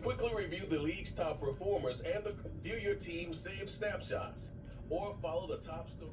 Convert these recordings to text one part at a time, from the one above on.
Quickly review the league's top performers and view your team's save snapshots, or follow the top story.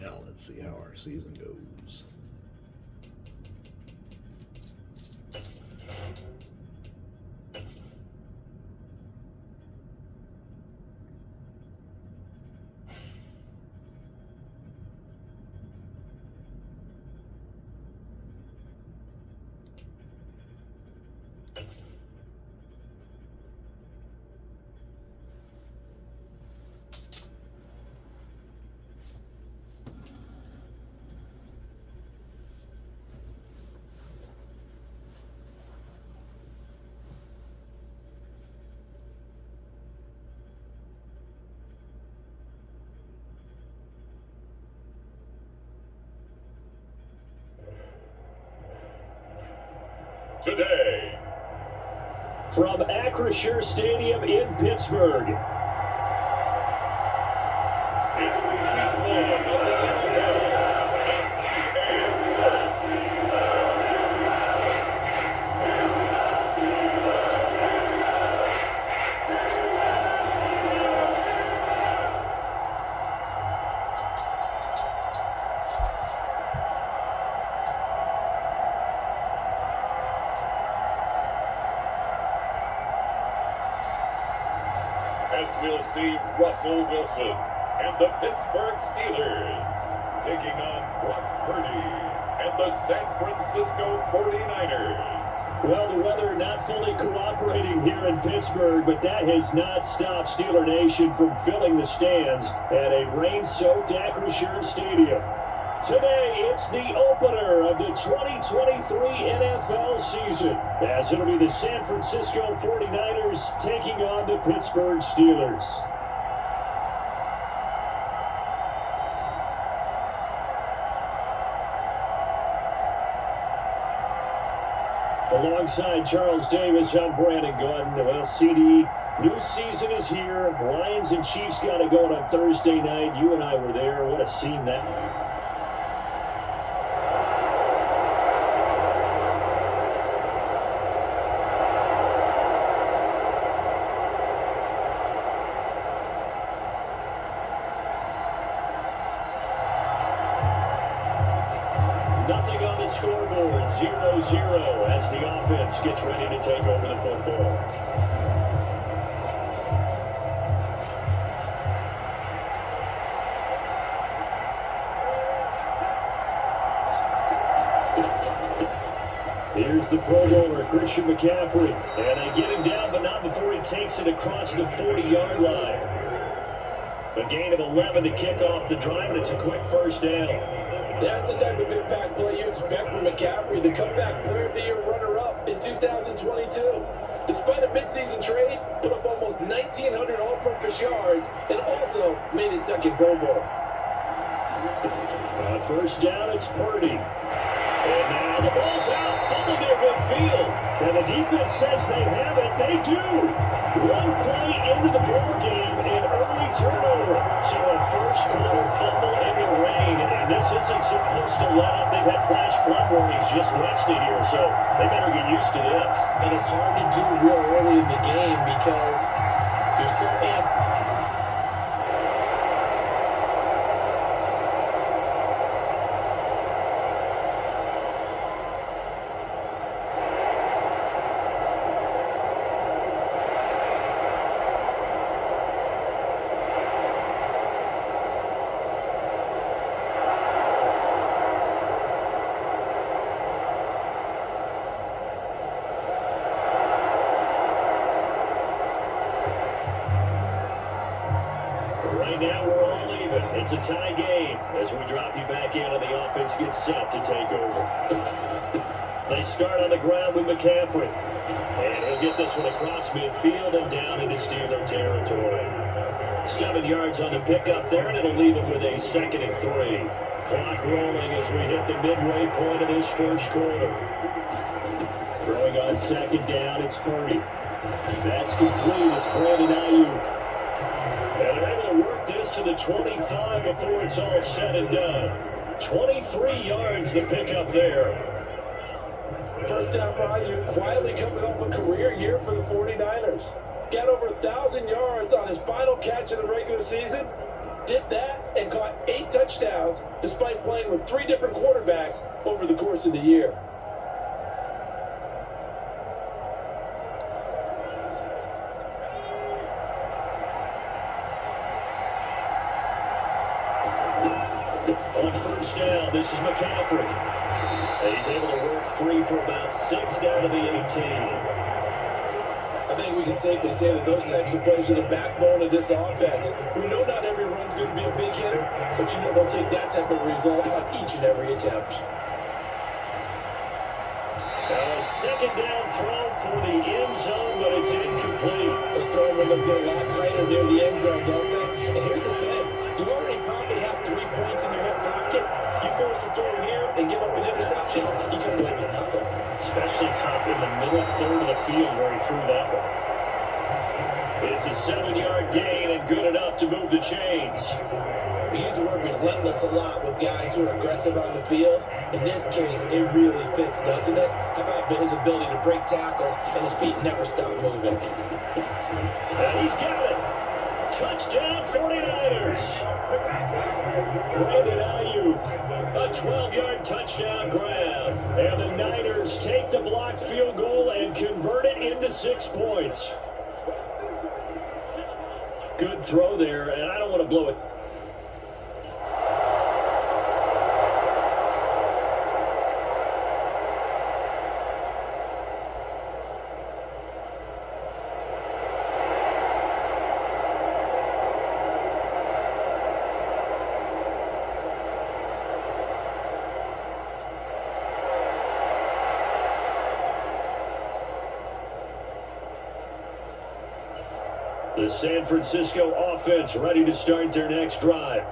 Now let's see how our season goes. Today, from Acrisure Stadium in Pittsburgh, it's week 1 of the NFL EA Sports. As we'll see Russell Wilson and the Pittsburgh Steelers taking on Brock Purdy and the San Francisco 49ers. Well, the weather not fully cooperating here in Pittsburgh, but that has not stopped Steeler Nation from filling the stands at a rain-soaked Acrisure Stadium. Today, it's the opener of the 2023 NFL season, as it'll be the San Francisco 49ers taking on the Pittsburgh Steelers. Alongside Charles Davis, I'm Brandon Gunn. Well, CD, new season is here. Lions and Chiefs got it going on Thursday night. You and I were there. What a scene that. Nothing on the scoreboard, 0-0 as the offense gets ready to take over the football. Here's the Pro Bowler, Christian McCaffrey. And they get him down, but not before he takes it across the 40-yard line. A gain of 11 to kick off the drive, and it's a quick first down. That's the type of impact play you expect from McCaffrey, the comeback player of the year runner-up in 2022. Despite a midseason trade, put up almost 1,900 all-purpose yards and also made his second Pro Bowl. On first down, it's Purdy. And now the ball's out, fumbled near midfield. And the defense says they have it. They do. One play into the ball game, an early turnover. So a first quarter fumble in the rain. And this isn't supposed to let up. They've had flash flood warnings just rested here, so they better get used to this. And it's hard to do real early in the game because you're so amped. Right now we're all even. It's a tie game as we drop you back in and the offense gets set to take over. They start on the ground with McCaffrey. And he'll get this one across midfield and down into Steeler territory. 7 yards on the pickup there, and it'll leave it with a 2nd and 3. Clock rolling as we hit the midway point of this first quarter. Throwing on 2nd down, it's Purdy. That's complete. It's Brandon Ayuk. And they're able to work this to the 25 before it's all said and done. 23 yards to pick up there. First down for Ayuk, quietly coming off a career year for the 49ers. Got over 1,000 yards on his final catch in the regular season. Did that and caught 8 touchdowns despite playing with 3 different quarterbacks over the course of the year. On first down, this is McCaffrey. He's able to work free for about 6 down to the 18. I think we can safely say that those types of plays are the backbone of this offense. We know not every run's going to be a big hitter, but you know they'll take that type of result on each and every attempt. A 2nd down throw for the end zone, but it's incomplete. Those throwing windows get a lot tighter near the end zone, don't they? And here's the thing. You already probably have 3 points in your hip pocket. You force a throw here and give up an interception, you come away with nothing. Especially tough in the middle third of the field where he threw that one. It's a 7-yard gain and good enough to move the chains. We use the word relentless a lot with guys who are aggressive on the field. In this case, it really fits, doesn't it? How about his ability to break tackles and his feet never stop moving? And he's got it. Touchdown 49ers. Brandon Ayuk, a 12-yard touchdown grab. And the Niners take the blocked field goal and convert it into 6 points. Good throw there, and I don't want to blow it. The San Francisco offense ready to start their next drive.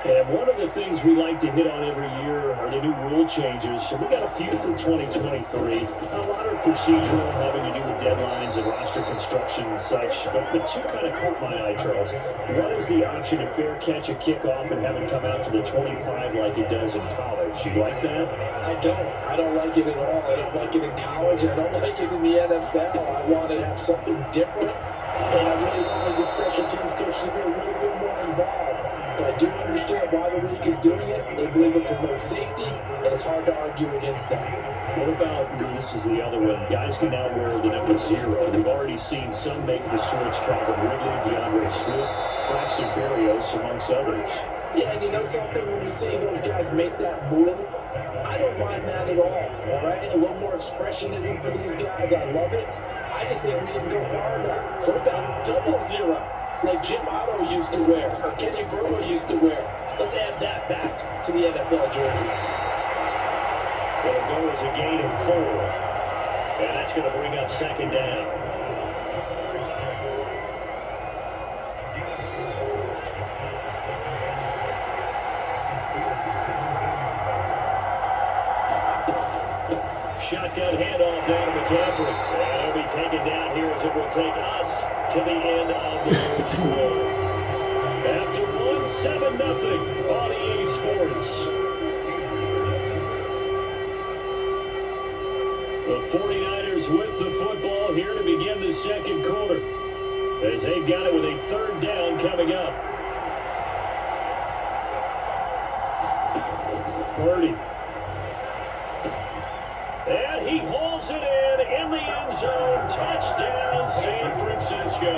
And one of the things we like to hit on every year are the new rule changes. So we got a few for 2023. A lot are procedural, having to do with deadlines and roster construction and such. But 2 kind of caught my eye, Charles. One is the option to fair catch a kickoff and have it come out to the 25 like it does in college. You like that? I don't like it at all. I don't like it in college. I don't like it in the NFL. I want to have something different. And I really wanted the special teams coach to be a little bit more involved. But I do understand why the league is doing it. They believe it promotes safety, and it's hard to argue against that. What about, this is the other one, guys can now wear the number 0. We've already seen some make the switch, Calvin Ridley, DeAndre Swift. Braxton Berrios, amongst others. Yeah, and you know something? When we see those guys make that move, I don't mind that at all right? A little more expressionism for these guys. I love it. I just think we didn't go far enough. What about double zero, like Jim Otto used to wear, or Kenny Burrow used to wear? Let's add that back to the NFL jerseys. It'll go as a gain of 4. And that's going to bring up second down. Shotgun handoff down to McCaffrey. And he'll be taken down here as it will take us to the end of the first quarter. After 1-7-0 on EA Sports. The 49ers with the football here to begin the second quarter. As they've got it with a third down coming up. Purdy. And he hauls it in the end zone. Touchdown, San Francisco.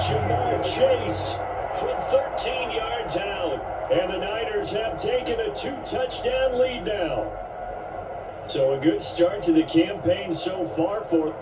Jamar Chase from 13 yards out. And the Niners have taken a 2-touchdown lead now. So a good start to the campaign so far for...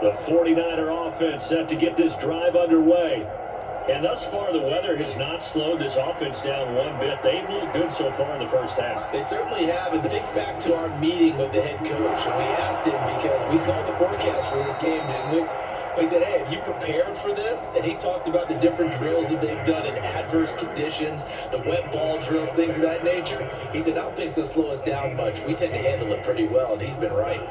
The 49er offense set to get this drive underway. And thus far, the weather has not slowed this offense down one bit. They've looked good so far in the first half. They certainly have. And think back to our meeting with the head coach. And we asked him because we saw the forecast for this game, didn't we? We said, hey, have you prepared for this? And he talked about the different drills that they've done in adverse conditions, the wet ball drills, things of that nature. He said, I don't think it's going to slow us down much. We tend to handle it pretty well, and he's been right.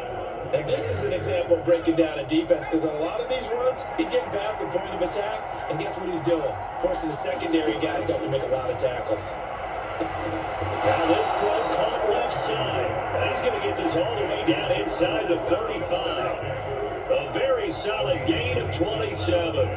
Now, this is an example of breaking down a defense, because on a lot of these runs, he's getting past the point of attack, and guess what he's doing? Forcing the secondary guys to have to make a lot of tackles. Now this throw caught left side. And he's going to get this all the way down inside the 35. A very solid gain of 27.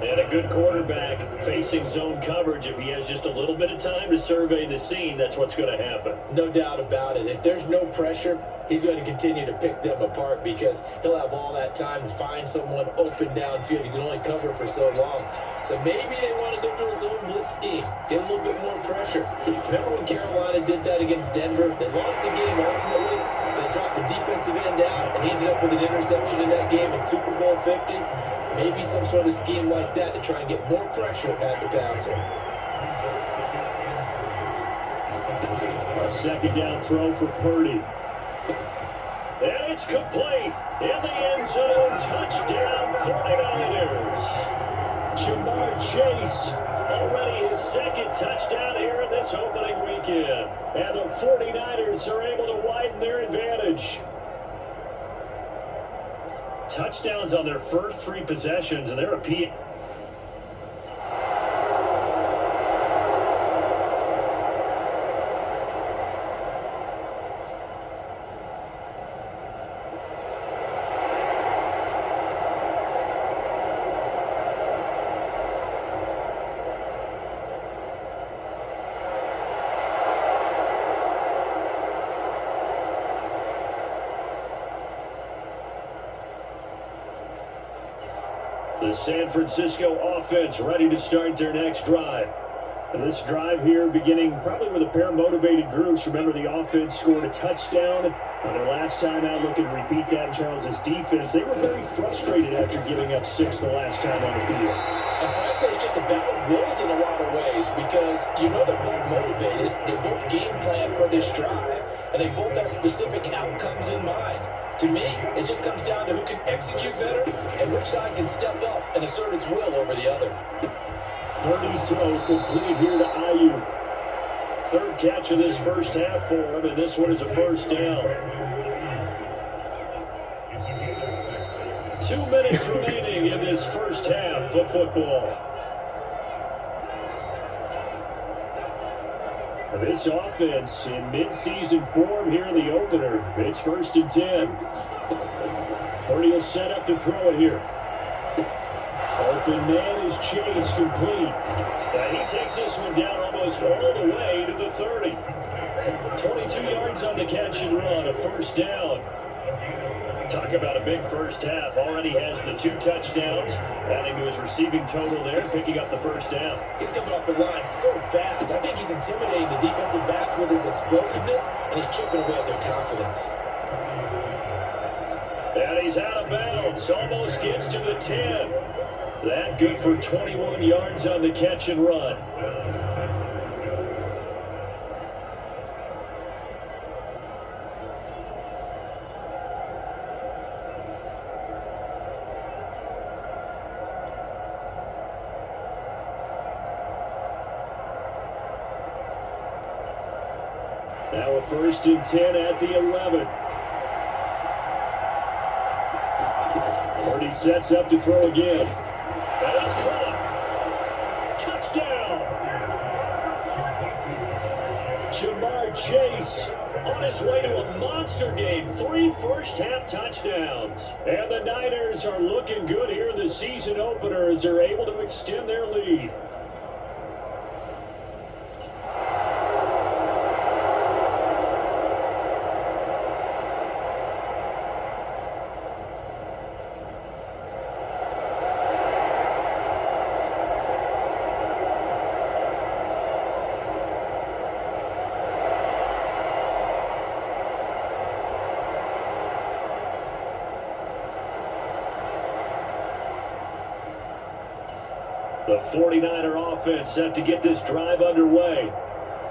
And a good quarterback facing zone coverage. If he has just a little bit of time to survey the scene, that's what's going to happen. No doubt about it. If there's no pressure, he's going to continue to pick them apart because he'll have all that time to find someone open downfield. You can only cover for so long. So maybe they want to go to a zone blitz scheme, get a little bit more pressure. Remember when Carolina did that against Denver? They lost the game ultimately. They dropped the defensive end out, and he ended up with an interception in that game in Super Bowl 50. Maybe some sort of scheme like that to try and get more pressure at the passer. A second down throw for Purdy. And it's complete. In the end zone, touchdown 49ers. Jamar Chase, already his second touchdown here in this opening weekend. And the 49ers are able to widen their advantage. Touchdowns on their first 3 possessions, and they're a P. The San Francisco offense ready to start their next drive. And this drive here beginning probably with a pair of motivated groups. Remember, the offense scored a touchdown on their last time out. Looking to repeat that in Charles's defense. They were very frustrated after giving up 6 the last time on the field. And frankly, it's just a battle of wills in a lot of ways because you know they're both motivated, they both game plan for this drive, and they both have specific outcomes in mind. To me, it just comes down to who can execute better and which side can step up and assert its will over the other. Purdy's throw complete here to Ayuk. Third catch of this first half for him, and this one is a first down. 2 minutes remaining in this first half of football. This offense in mid-season form here in the opener. It's 1st and 10. Purdy will set up to throw it here. Open man is Chase, complete. And he takes this one down almost all the way to the 30. 22 yards on the catch and run, a first down. Talk about a big first half. Already has the 2 touchdowns, adding to his receiving total there and picking up the first down. He's coming off the line so fast. I think he's intimidating the defensive backs with his explosiveness, and he's chipping away at their confidence. And he's out of bounds. Almost gets to the 10. That good for 21 yards on the catch and run. Now a 1st and 10 at the 11. Purdy sets up to throw again. And it's caught. Touchdown. Jamar Chase on his way to a monster game. 3 first-half touchdowns. And the Niners are looking good here in the season opener as they're able to extend their lead. The 49er offense set to get this drive underway.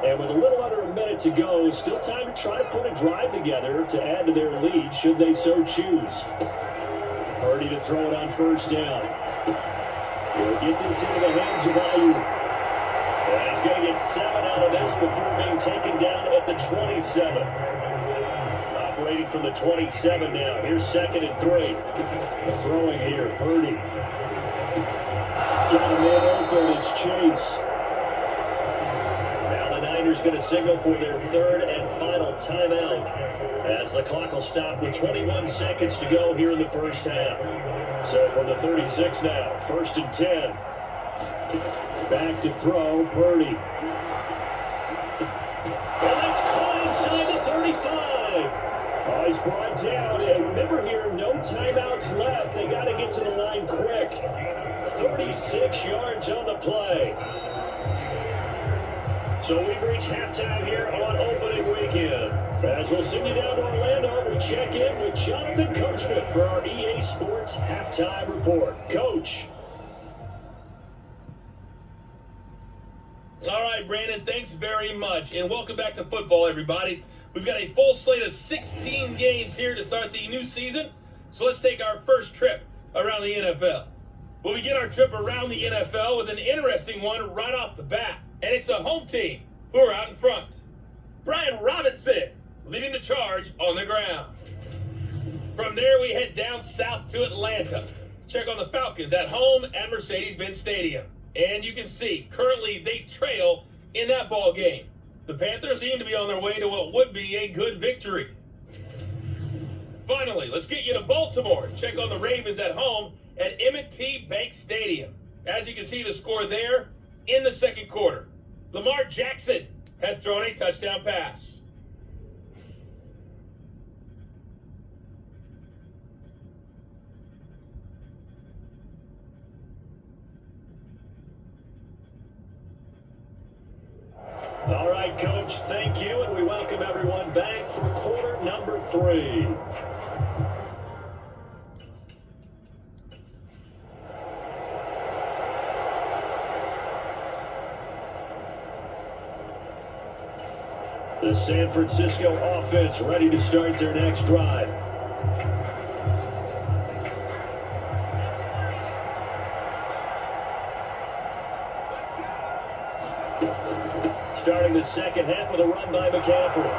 And with a little under a minute to go, still time to try to put a drive together to add to their lead should they so choose. Purdy to throw it on first down. He'll get this into the hands of Ayuk. And he's going to get 7 out of this before being taken down at the 27. Operating from the 27 now. Here's 2nd and 3. The throwing here, Purdy. Got a man open, it's Chase. Now the Niners going to signal for their 3rd and final timeout as the clock will stop with 21 seconds to go here in the first half. So from the 36 now, 1st and 10. Back to throw, Purdy. And that's caught inside the 35. Oh, he's brought down, and remember here, no timeouts left. They got to get to the line quick. 36 yards on the play. So we've reached halftime here on opening weekend. As we'll send you down to Orlando, we check in with Jonathan Coachman for our EA Sports Halftime Report. Coach. All right, Brandon, thanks very much. And welcome back to football, everybody. We've got a full slate of 16 games here to start the new season. So let's take our first trip around the NFL. We'll begin our trip around the NFL with an interesting one right off the bat. And it's the home team who are out in front. Brian Robinson leading the charge on the ground. From there, we head down south to Atlanta. Check on the Falcons at home at Mercedes-Benz Stadium. And you can see, currently they trail in that ball game. The Panthers seem to be on their way to what would be a good victory. Finally, let's get you to Baltimore. Check on the Ravens at home at M&T Bank Stadium. As you can see the score there in the second quarter. Lamar Jackson has thrown a touchdown pass. All right, Coach, thank you, and we welcome everyone back for quarter number 3. The San Francisco offense ready to start their next drive. Starting the second half with a run by McCaffrey.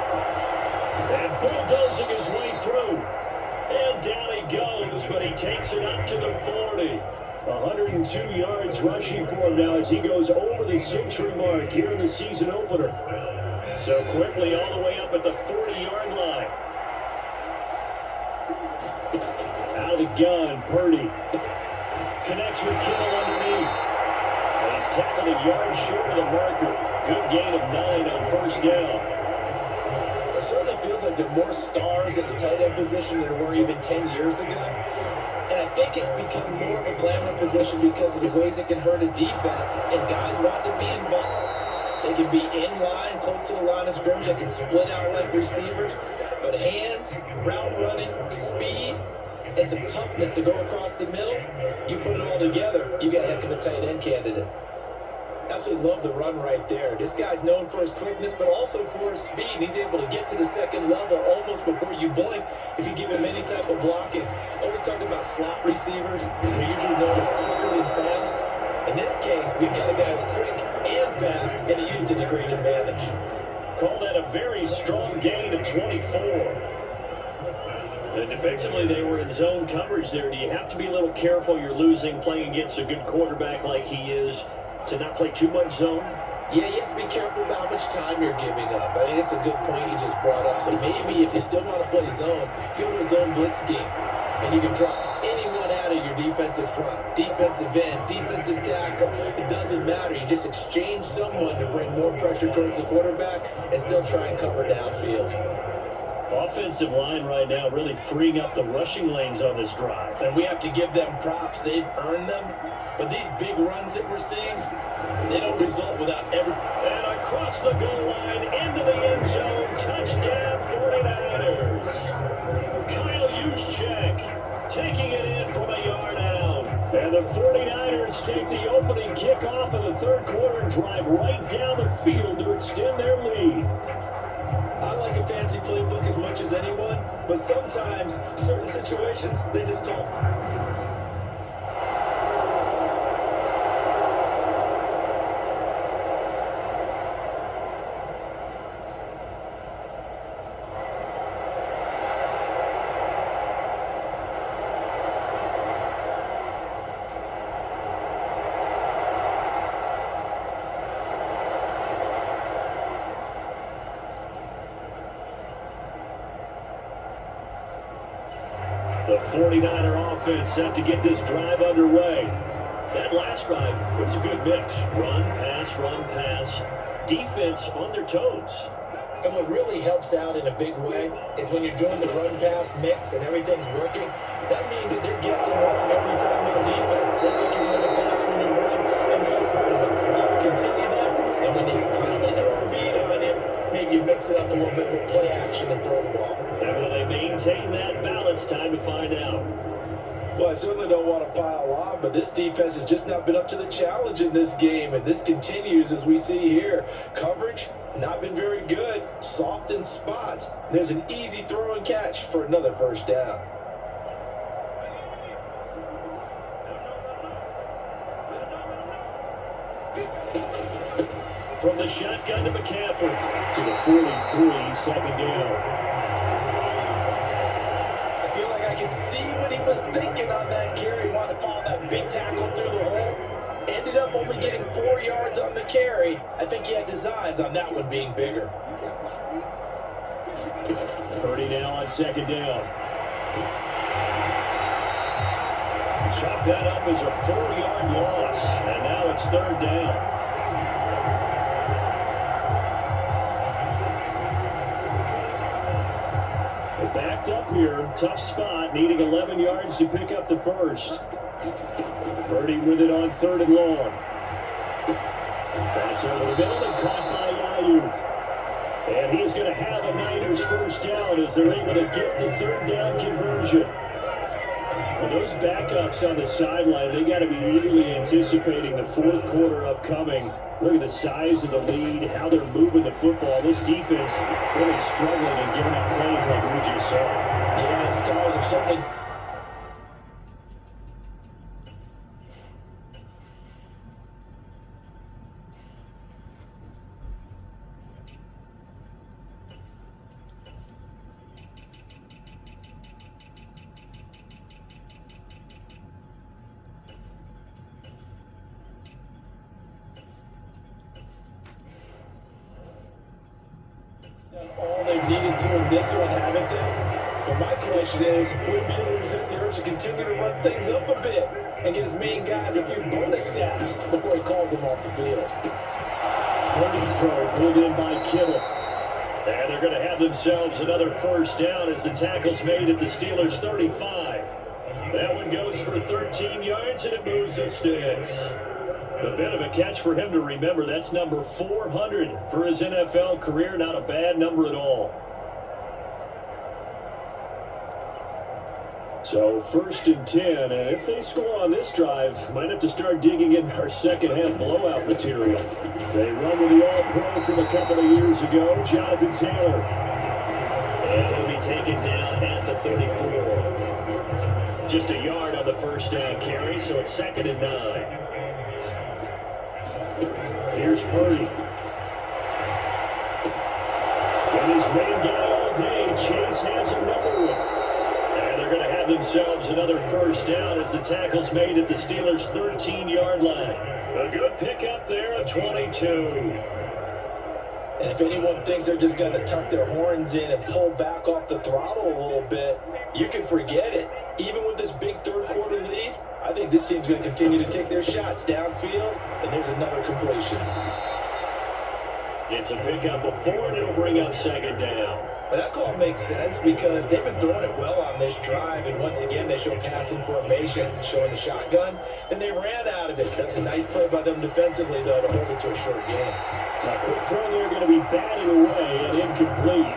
And bulldozing his way through. And down he goes, but he takes it up to the 40. 102 yards rushing for him now as he goes over the century mark here in the season opener. So quickly all the way up at the 40-yard line. Out of the gun, Purdy. Connects with Kittle underneath. And he's tackled a yard short of the marker. Good gain of 9 on first down. It certainly feels like there are more stars at the tight end position than there were even 10 years ago. And I think it's become more of a glamour position because of the ways it can hurt a defense. And guys want to be involved. They can be in line, close to the line of scrimmage. They can split out like receivers. But hands, route running, speed, and some toughness to go across the middle, you put it all together, you got a heck of a tight end candidate. Absolutely love the run right there. This guy's known for his quickness, but also for his speed. He's able to get to the second level almost before you blink if you give him any type of blocking. Always talk about slot receivers. They're usually known as quickly and fast. In this case, we've got a guy who's quick and fast, and he used it to great advantage. Call that a very strong gain of 24. And defensively, they were in zone coverage there. Do you have to be a little careful? You're losing, playing against a good quarterback like he is, to not play too much zone? Yeah, you have to be careful about how much time you're giving up. I think it's a good point you just brought up. So maybe if you still want to play zone, go to a zone blitz scheme. And you can drop anyone out of your defensive front. Defensive end, defensive tackle. It doesn't matter. You just exchange someone to bring more pressure towards the quarterback and still try and cover downfield. Offensive line right now really freeing up the rushing lanes on this drive. And we have to give them props. They've earned them. But these big runs that we're seeing, they don't result without every... And across the goal line, into the end zone, touchdown 49ers. Kyle Juszczyk taking it in from a yard out. And the 49ers take the opening kickoff of the third quarter and drive right down the field to extend their lead. I like a fancy playbook as much as anyone, but sometimes, certain situations, they just call. The 49er offense set to get this drive underway. That last drive was a good mix. Run, pass. Defense on their toes. And what really helps out in a big way is when you're doing the run-pass mix and everything's working, that means that they're guessing wrong every time on defense. They think you're going to pass when you run and vice versa. You will continue that, and when they finally draw a beat on him, maybe you mix it up a little bit with play action and throw the ball. And will they maintain that balance? Time to find out. Well, I certainly don't want to pile on, but this defense has just not been up to the challenge in this game, and this continues as we see here. Coverage, not been very good. Soft in spots. There's an easy throw and catch for another first down. From the shotgun to McCaffrey to the 43, second down. I can see what he was thinking on that carry. Wanted to follow that big tackle through the hole. Ended up only getting 4 yards on the carry. I think he had designs on that one being bigger. Purdy now on second down. Chop that up as a 4-yard loss. And now it's third down. Backed up here, tough spot, needing 11 yards to pick up the first. Purdy with it on third and long. That's over the middle and caught by Ayuk. And he's going to have a Niners first down as they're able to get the third down conversion. Those backups on the sideline, they got to be really anticipating the fourth quarter upcoming. Look at the size of the lead, how they're moving the football. This defense really struggling and giving up plays like we just saw. Yeah, the Stars are certainly. Done all they've needed to in this one, haven't they? But my question is, will he be able to resist the urge to continue to run things up a bit and get his main guys a few bonus stats before he calls them off the field? Purdy's throw pulled in by Kittle. And they're going to have themselves another first down as the tackle's made at the Steelers' 35. That one goes for 13 yards and it moves the sticks. A bit of a catch for him to remember. That's number 400 for his NFL career. Not a bad number at all. So 1st and 10, and if they score on this drive, might have to start digging in our second half blowout material. They run with the All-Pro from a couple of years ago, Jonathan Taylor. And he'll be taken down at the 34. Just a yard on the first down carry, so it's 2nd and 9. Here's Purdy. And his main guy all day, Chase has a number one. And they're going to have themselves another first down as the tackle's made at the Steelers' 13-yard line. A good pickup there, a 22. And if anyone thinks they're just going to tuck their horns in and pull back off the throttle a little bit, you can forget it. Even with this big third quarter lead, I think this team's going to continue to take their shots downfield, and there's another completion. It's a pickup of 4, and it'll bring up 2nd down. But that call makes sense because they've been throwing it well on this drive, and once again they show passing formation, showing the shotgun. Then they ran out of it. That's a nice play by them defensively, though, to hold it to a short game. Now, quick throw there, going to be batted away and incomplete.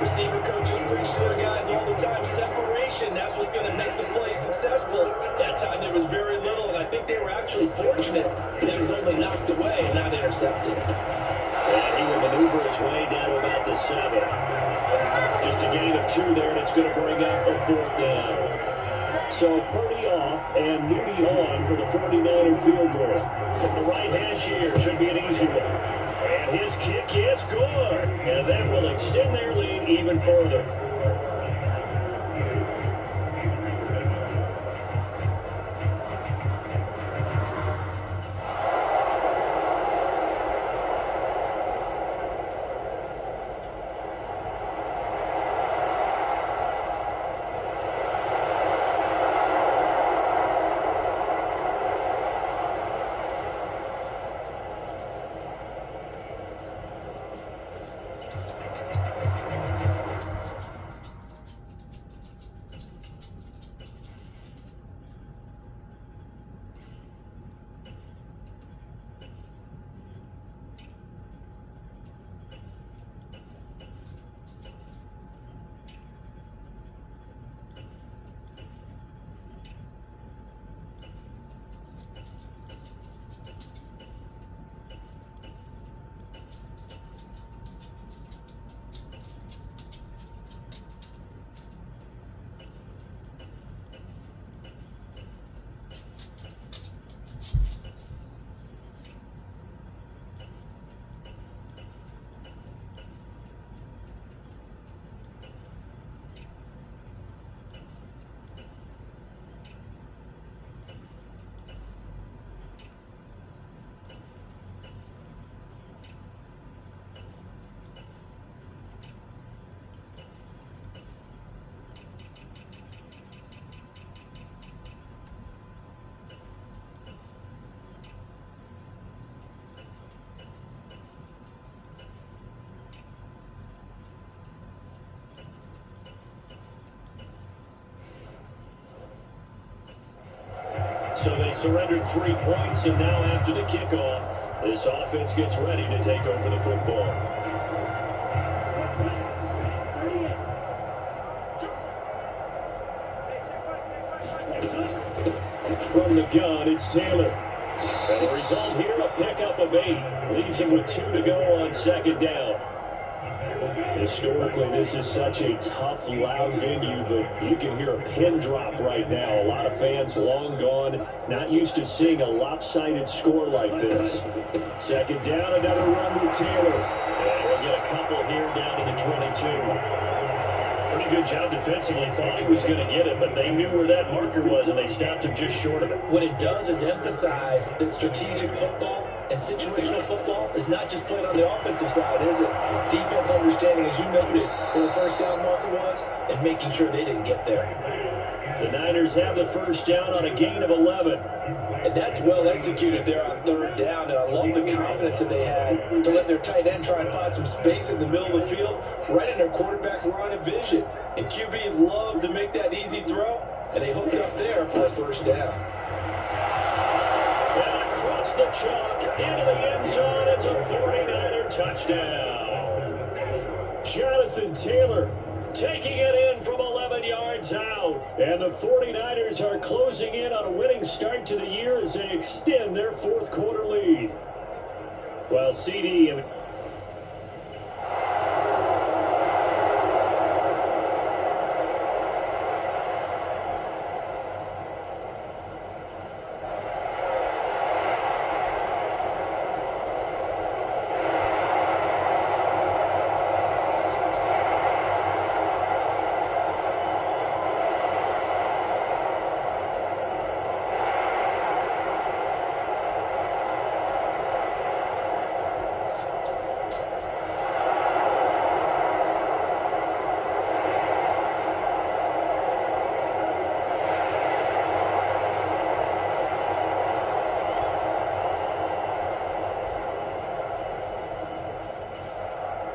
Receiver coaches preach to their guys all the time. Separation, that's what's going to make the play successful. That time there was very little, and I think they were actually fortunate that it was only knocked away, not intercepted. And he will maneuver his way down to about the 7. Just a gain of 2 there, and it's going to bring up a 4th down. So Purdy off and Moody on for the 49er field goal. From the right hash here, should be an easy one. And his kick is good. And that will extend their lead even further. So they surrendered 3 points, and now after the kickoff, this offense gets ready to take over the football. from the gun, it's Taylor. And the result here, a pickup of 8. Leaves him with 2 to go on second down. Historically, this is such a tough, loud venue, but you can hear a pin drop right now. A lot of fans long gone, not used to seeing a lopsided score like this. Second down, another run with Taylor. And we'll get a couple here down to the 22. Pretty good job defensively. Thought he was going to get it, but they knew where that marker was, and they stopped him just short of it. What it does is emphasize that strategic football and situational football is not just played on the offensive side, is it? Defense understanding, as you noted, where the first down marker was, and making sure they didn't get there. The Niners have the first down on a gain of 11. And that's well executed there on third down. And I love the confidence that they had to let their tight end try and find some space in the middle of the field, right in their quarterback's line of vision. And QBs love to make that easy throw, and they hooked up there for a first down. And across the chalk, into the end zone, it's a 49er touchdown. Jonathan Taylor taking it in from 11 yards out. And the 49ers are closing in on a winning start to the year as they extend their fourth quarter lead. Well, CD...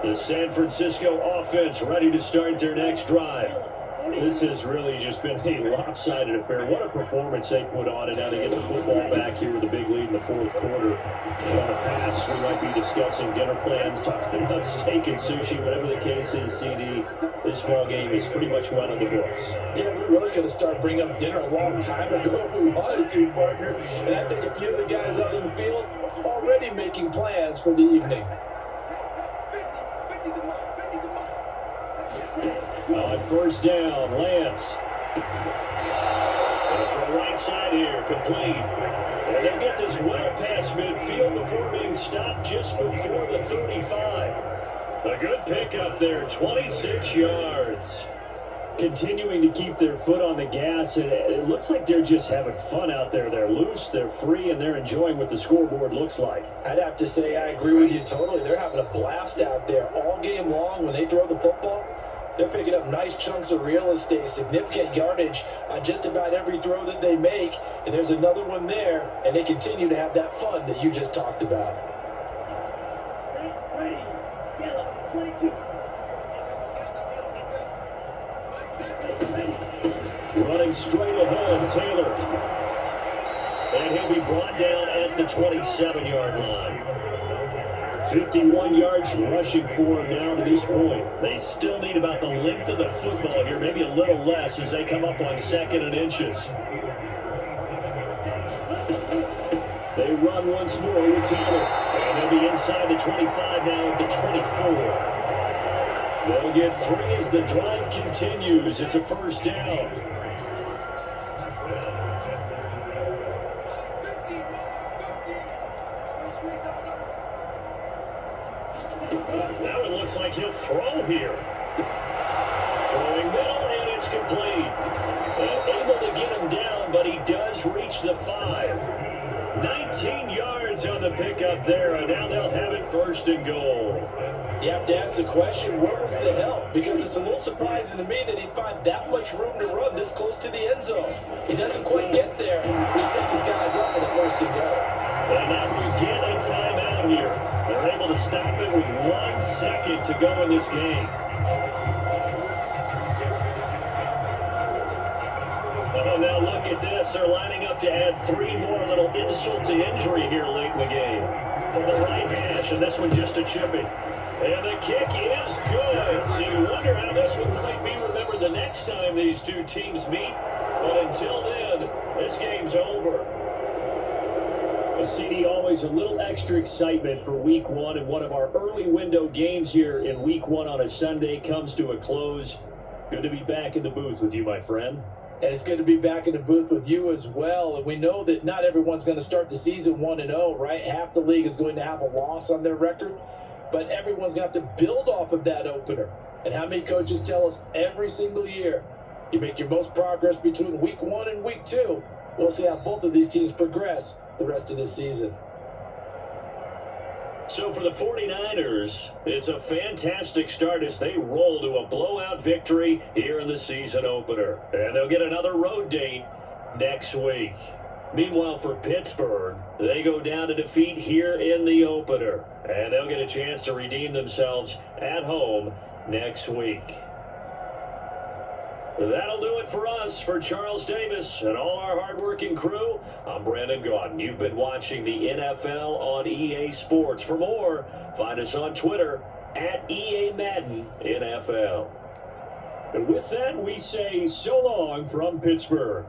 The San Francisco offense ready to start their next drive. This has really just been a lopsided affair. What a performance they put on, and now they get the football back here with a big lead in the fourth quarter. On the pass, we might be discussing dinner plans, talking about steak and sushi, whatever the case is, CD. This ball game is pretty much run on the books. Yeah, we really could have started bringing up dinner a long time ago if we wanted to, partner. And I think a few of the guys out in the field already making plans for the evening. On first down, Lance. And from right side here, complete. And they'll get this well past midfield before being stopped just before the 35. A good pickup there, 26 yards. Continuing to keep their foot on the gas, and it looks like they're just having fun out there. They're loose, they're free, and they're enjoying what the scoreboard looks like. I'd have to say I agree with you totally. They're having a blast out there all game long when they throw the football. They're picking up nice chunks of real estate, significant yardage on just about every throw that they make. And there's another one there, and they continue to have that fun that you just talked about. Running straight ahead, Taylor. And he'll be brought down at the 27-yard line. 51 yards rushing for him now to this point. They still need about the length of the football here, maybe a little less as they come up on 2nd and inches. They run once more with Taylor. And they'll be inside the 25 now at the 24. They'll get 3 as the drive continues. It's a first down. Now it looks like he'll throw here. Throwing middle, and it's complete. Able to get him down, but he does reach the 5. 19 yards on the pickup there, and now they'll have it 1st and goal. You have to ask the question, where was the help? Because it's a little surprising to me that he'd find that much room to run this close to the end zone. He doesn't quite get there, but he sets his guys up for the 1st and goal. And now we get a timeout here. They're able to stop it with 1 second to go in this game. Oh, now look at this. They're lining up to add 3 more, little insult to injury here late in the game. From the right hash, and this one just a chipping. And the kick is good. So you wonder how this one might be remembered the next time these two teams meet. But until then, this game's over. CD, always a little extra excitement for week one, and one of our early window games here in week one on a Sunday comes to a close. Good to be back in the booth with you, my friend. And it's good to be back in the booth with you as well. And we know that not everyone's going to start the season 1-0, right? Half the league is going to have a loss on their record, but everyone's going to have to build off of that opener. And how many coaches tell us every single year, you make your most progress between week one and week two. We'll see how both of these teams progress the rest of this season. So for the 49ers, it's a fantastic start as they roll to a blowout victory here in the season opener. And they'll get another road date next week. Meanwhile, for Pittsburgh, they go down to defeat here in the opener. And they'll get a chance to redeem themselves at home next week. That'll do it for us. For Charles Davis and all our hardworking crew, I'm Brandon Gaudin. You've been watching the NFL on EA Sports. For more, find us on Twitter at EA Madden NFL. And with that, we say so long from Pittsburgh.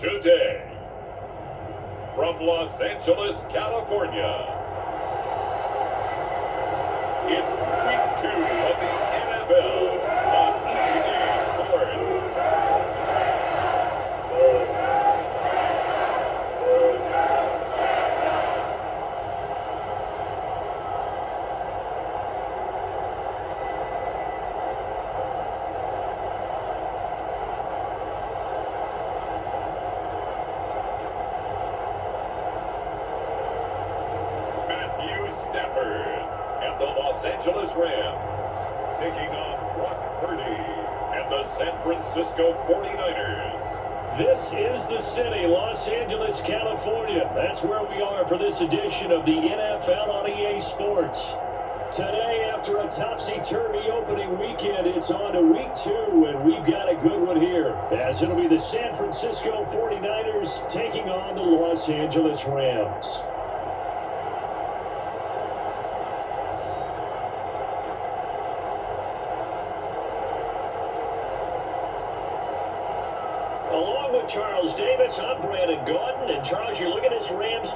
today, from Los Angeles, California, it's week 2 of the NFL on EA Sports. Matthew Stafford and the Los Angeles Rams taking on Brock Purdy and the San Francisco 49ers. This is the city, Los Angeles, California. That's where we are for this edition of the NFL on EA Sports. Today, after a topsy-turvy opening weekend, it's on to week 2, and we've got a good one here, as it'll be the San Francisco 49ers taking on the Los Angeles Rams. Along with Charles Davis, I'm Brandon Gaudin. And Charles, you look at this Rams.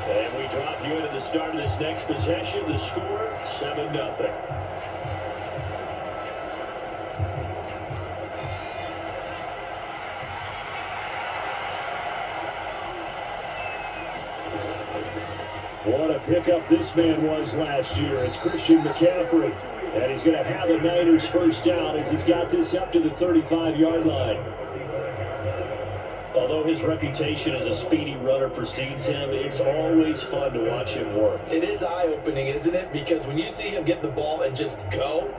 And we drop you into the start of this next possession. The score, 7-0. What a pickup this man was last year. It's Christian McCaffrey. And he's going to have the Niners first down as he's got this up to the 35-yard line. Although his reputation as a speedy runner precedes him, it's always fun to watch him work. It is eye-opening, isn't it? Because when you see him get the ball and just go,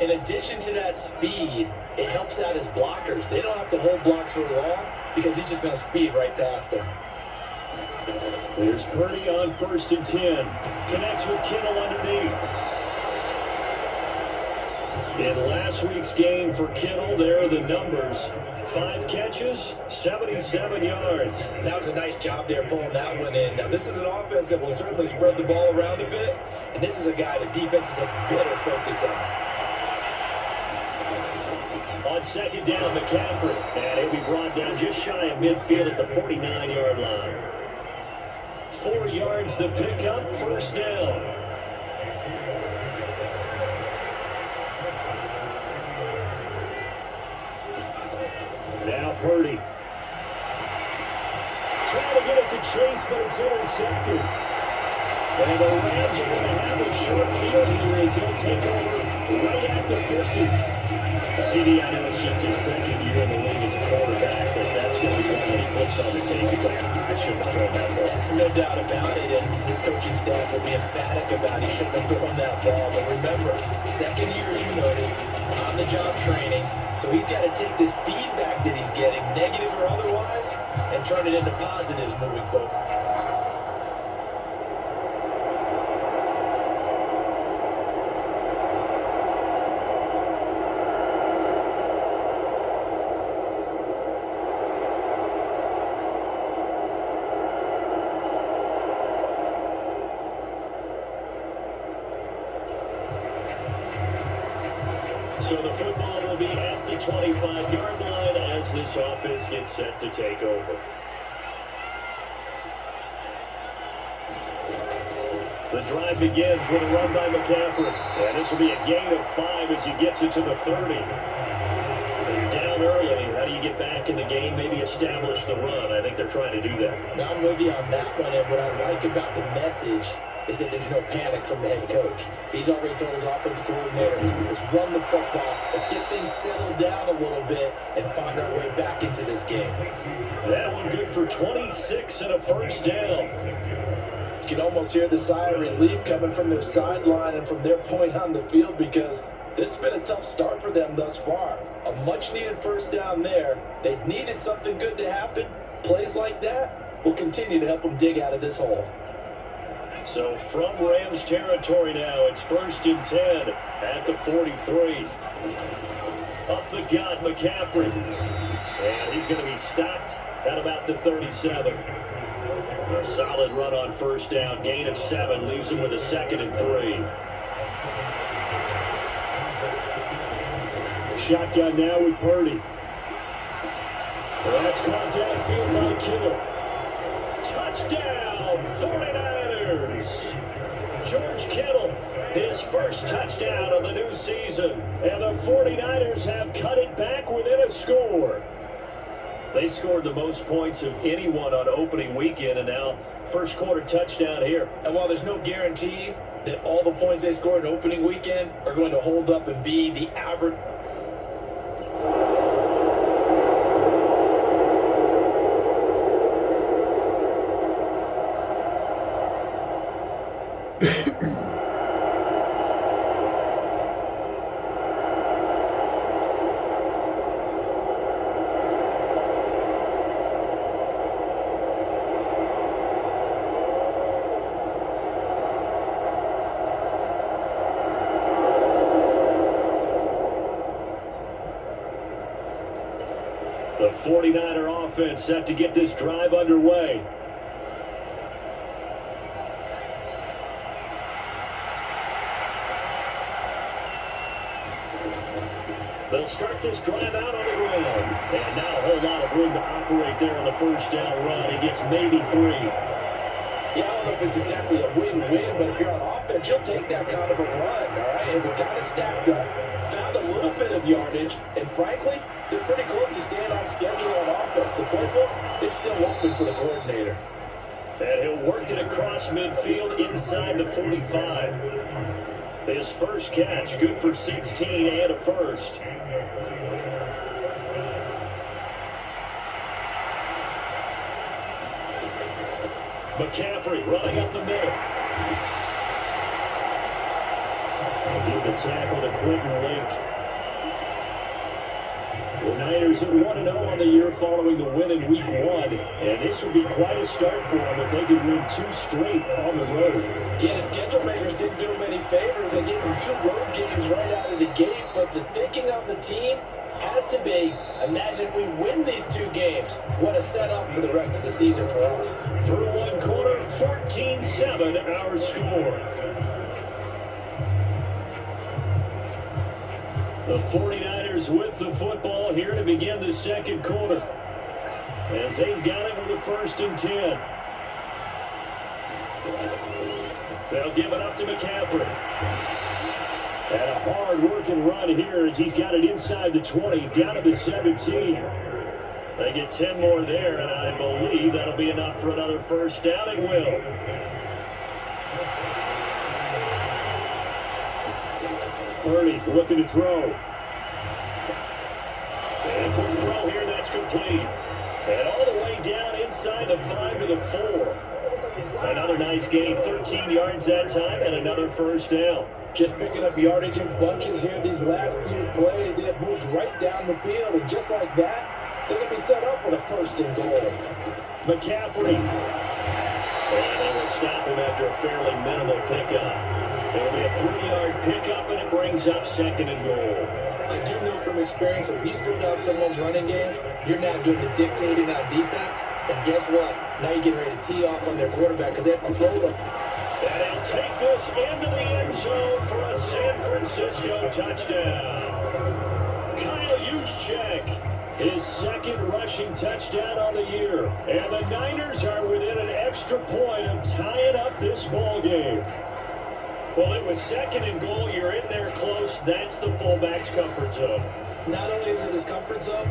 in addition to that speed, it helps out his blockers. They don't have to hold blocks for long because he's just going to speed right past them. There's Purdy on 1st and 10. Connects with Kittle underneath. In last week's game for Kittle, there are the numbers. 5 catches, 77 yards. That was a nice job there pulling that one in. Now, this is an offense that will certainly spread the ball around a bit, and this is a guy the defenses have better focus on. On 2nd down, McCaffrey, and he'll be brought down just shy of midfield at the 49-yard line. 4 yards the pickup, first down. Now Purdy. Trying to get it to Chase, but it's intercepted. And the Rams are going to have a short field here as he'll take over right at the 50. CD, I know it's just his 2nd year in the league as a quarterback, but that's going to be one when he flips on the tape. He's like, I shouldn't have thrown that ball. No doubt about it, and his coaching staff will be emphatic about he shouldn't have thrown that ball. But remember, 2nd year, as you noted, on-the-job training. So he's got to take this feedback that he's getting, negative or otherwise, and turn it into positives moving forward. So the football will be at the 25-yard line as this offense gets set to take over. The drive begins with a run by McCaffrey. And this will be a gain of 5 as he gets it to the 30. You're down early. How do you get back in the game? Maybe establish the run. I think they're trying to do that. Now I'm with you on that one, and what I like about the message is that there's no panic from the head coach. He's already told his offensive coordinator, let's run the football, let's get things settled down a little bit and find our way back into this game. That one good for 26 and a first down. You can almost hear the sigh of relief coming from their sideline and from their point on the field because this has been a tough start for them thus far. A much-needed first down there. They needed something good to happen. Plays like that will continue to help them dig out of this hole. So from Rams territory now, it's 1st and 10 at the 43. Up the gut, McCaffrey. And he's going to be stopped at about the 37. A solid run on 1st down. Gain of 7 leaves him with a 2nd and 3. Shotgun now with Purdy. That's caught downfield by Kittle. Touchdown, 49ers! George Kittle, his first touchdown of the new season. And the 49ers have cut it back within a score. They scored the most points of anyone on opening weekend, and now first quarter touchdown here. And while there's no guarantee that all the points they scored in opening weekend are going to hold up and be the average. The 49er offense set to get this drive underway. They'll start this drive out on the ground. And not a whole lot of room to operate there on the 1st down run. He gets maybe 3. Yeah, I don't know if it's exactly a win-win, but if you're on offense, you'll take that kind of a run, all right? It was kind of stacked up. Found a little bit of yardage, and frankly, they're pretty close to staying on schedule on offense. The playbook is still open for the coordinator. And he'll work it across midfield inside the 45. His first catch, good for 16 and a first. McCaffrey running up the middle. Give the tackle to Quentin Lake. The Niners at 1-0 on the year following the win in Week 1. And this would be quite a start for them if they could win 2 straight on the road. Yeah, the schedule makers didn't do them any favors. They gave them 2 road games right out of the gate. But the thinking on the team has to be, imagine if we win these 2 games. What a setup for the rest of the season for us. Through one quarter, 14-7 our score. The 49ers with the football here to begin the second quarter. As they've got it with a 1st and 10. They'll give it up to McCaffrey. And a hard-working run here as he's got it inside the 20, down to the 17. They get 10 more there, and I believe that'll be enough for another 1st down. It will. Purdy looking to throw. And quick throw here, that's complete. And all the way down inside the 5 to the 4. Another nice gain, 13 yards that time, and another 1st down. Just picking up yardage in bunches here these last few plays. They have moved right down the field, and just like that, they're going to be set up with a 1st and goal. McCaffrey. And they will stop him after a fairly minimal pickup. It'll be a 3-yard pickup, and it brings up 2nd and goal. I do know from experience that when you slow down someone's running game, you're now doing the dictating on defense. And guess what? Now you're getting ready to tee off on their quarterback because they have to throw them. And he'll take this into the end zone for a San Francisco touchdown. Kyle Juszczyk, his 2nd rushing touchdown on the year. And the Niners are within an extra point of tying up this ball game. Well, it was 2nd and goal. You're in there close. That's the fullback's comfort zone. Not only is it his comfort zone,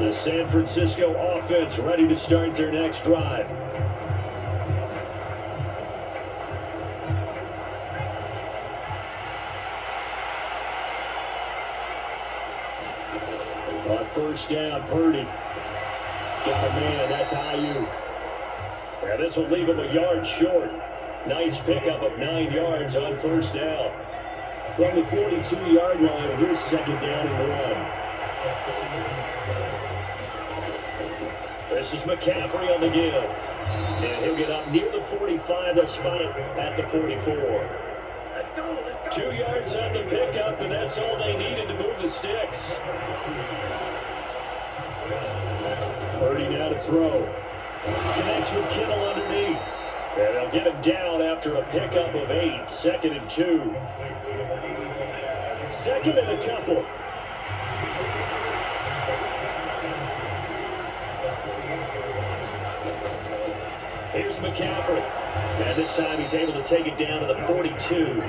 the San Francisco offense ready to start their next drive. On first down, Purdy. Got a man, that's Ayuk. And this will leave him a yard short. Nice pickup of 9 yards on first down. From the 42-yard line, here's second down and 1. This is McCaffrey on the give. And he'll get up near the 45. They'll spot it at the 44. 2 yards on the pickup, and that's all they needed to move the sticks. Purdy now to throw. Connects with Kittle underneath. And they'll get him down after a pickup of 8. 2nd and 2. 2nd and a couple. Here's McCaffrey. And this time he's able to take it down to the 42.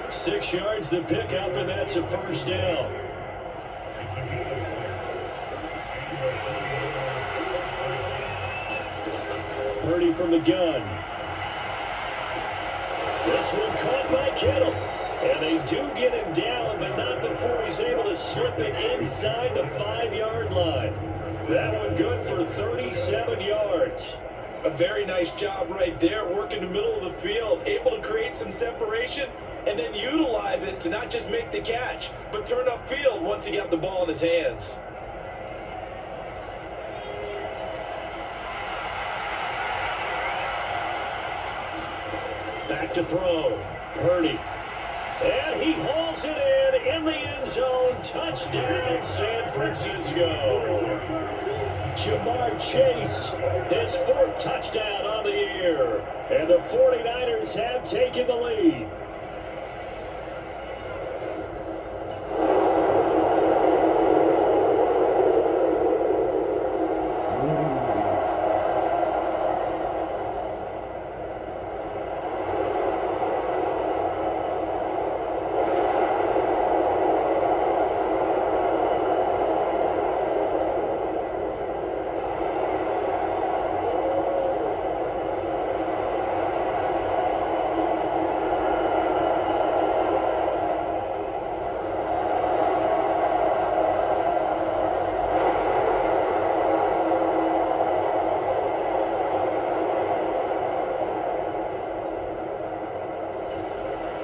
6 yards the pickup, and that's a first down. Purdy from the gun. This one caught by Kittle. And they do get him down, but not before he's able to slip it inside the 5-yard line. That one good for 37 yards. A very nice job right there, working the middle of the field, able to create some separation, and then utilize it to not just make the catch, but turn upfield once he got the ball in his hands. Back to throw. Purdy. And he hauls it in the end zone. Touchdown, San Francisco. Jamar Chase, his 4th touchdown on the year. And the 49ers have taken the lead.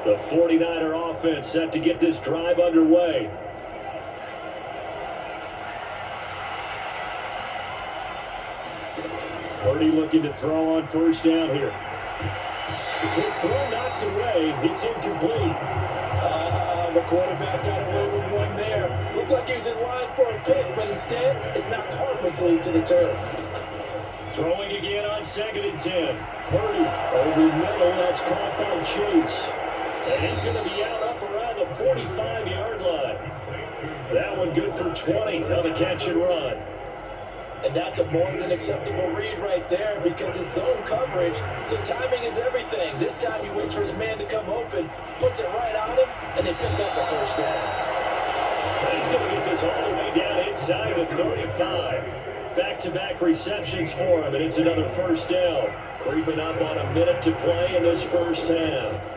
The 49er offense set to get this drive underway. Purdy looking to throw on first down here. Quick throw knocked away. It's incomplete. The quarterback got away with one there. Looked like he was in line for a pick, but instead it's knocked harmlessly to the turf. Throwing again on 2nd and 10. Purdy over the middle. That's caught by Chase. And he's going to be out up around the 45-yard line. That one good for 20 on the catch and run. And that's a more than acceptable read right there because it's zone coverage, so timing is everything. This time he waits for his man to come open, puts it right on him, and they pick up the first down. And he's going to get this all the way down inside the 35. Back-to-back receptions for him, and it's another first down. Creeping up on a minute to play in this first half.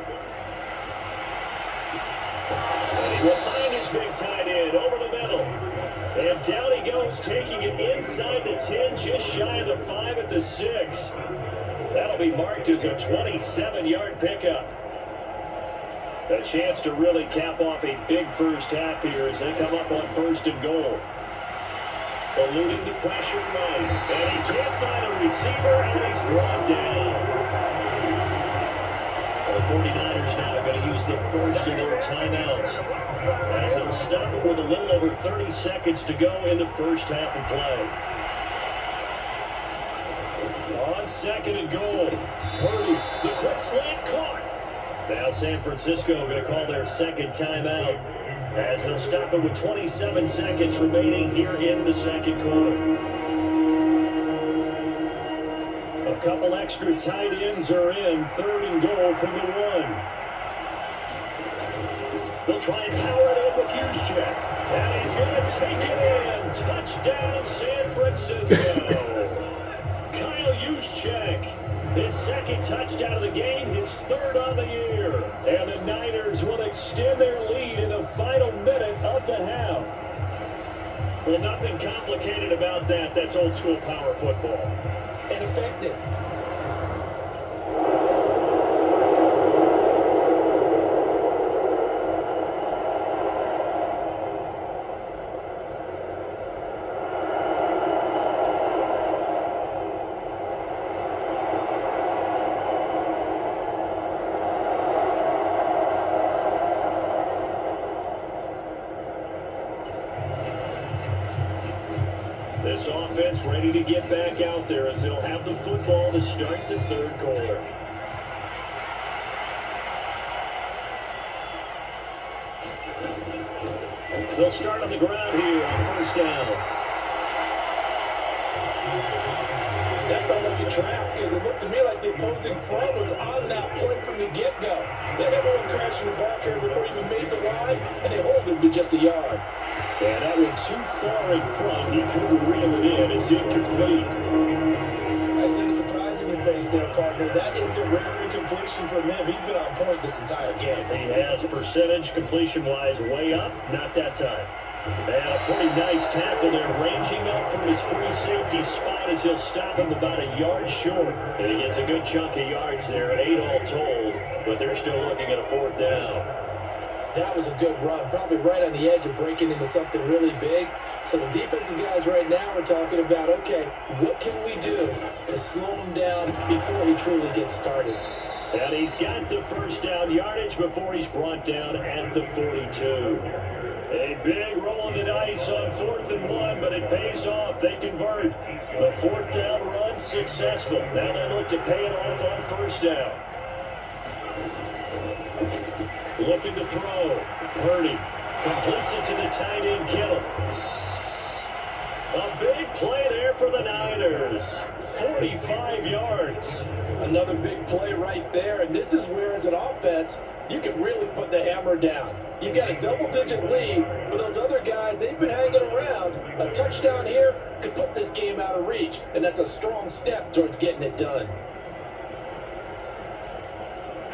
Will find his big tight end over the middle. And down he goes, taking it inside the 10, just shy of the 5 at the 6. That'll be marked as a 27-yard pickup. A chance to really cap off a big first half here as they come up on 1st and goal. Eluding the pressure right. And he can't find a receiver, and he's brought down. The 49ers now are going to use the first of their timeouts as they'll stop it with a little over 30 seconds to go in the first half of play. On 2nd and goal, Purdy, the quick slant caught. Now San Francisco going to call their 2nd timeout as they'll stop it with 27 seconds remaining here in the 2nd quarter. A couple extra tight ends are in. 3rd and goal from the 1. They'll try and power it up with Juszczyk. And he's going to take it in. Touchdown, San Francisco. Kyle Juszczyk, his 2nd touchdown of the game, his 3rd on the year. And the Niners will extend their lead in the final minute of the half. Well, nothing complicated about that. That's old school power football. And effective. This offense ready to get back out there as they'll have the football to start the third quarter. They'll start on the ground here on first down. That felt like a trap because it looked to me like the opposing front was on that play from the get-go. Then everyone crashed in the ball carrier before he even made the ride, and they hold him to just a yard. Yeah, that one too far in front. He couldn't reel it in. It's incomplete. I see the surprise in your face there, partner. That is a rare incompletion from him. He's been on point this entire game. He has percentage completion-wise way up. Not that time. And a pretty nice tackle there, ranging up from his free safety spot as he'll stop him about a yard short. And he gets a good chunk of yards there, 8 all told, but they're still looking at a fourth down. That was a good run, probably right on the edge of breaking into something really big. So the defensive guys right now are talking about, okay, what can we do to slow him down before he truly gets started? And he's got the first down yardage before he's brought down at the 42. A big roll of the dice on 4th and 1, but it pays off. They convert. The fourth down run successful. Now they look to pay it off on first down. Looking to throw. Purdy completes it to the tight end, Kittle. A big play there for the Niners. 45 yards. Another big play right there, and this is where, as an offense, you can really put the hammer down. You've got a double-digit lead, but those other guys, they've been hanging around. A touchdown here could put this game out of reach, and that's a strong step towards getting it done.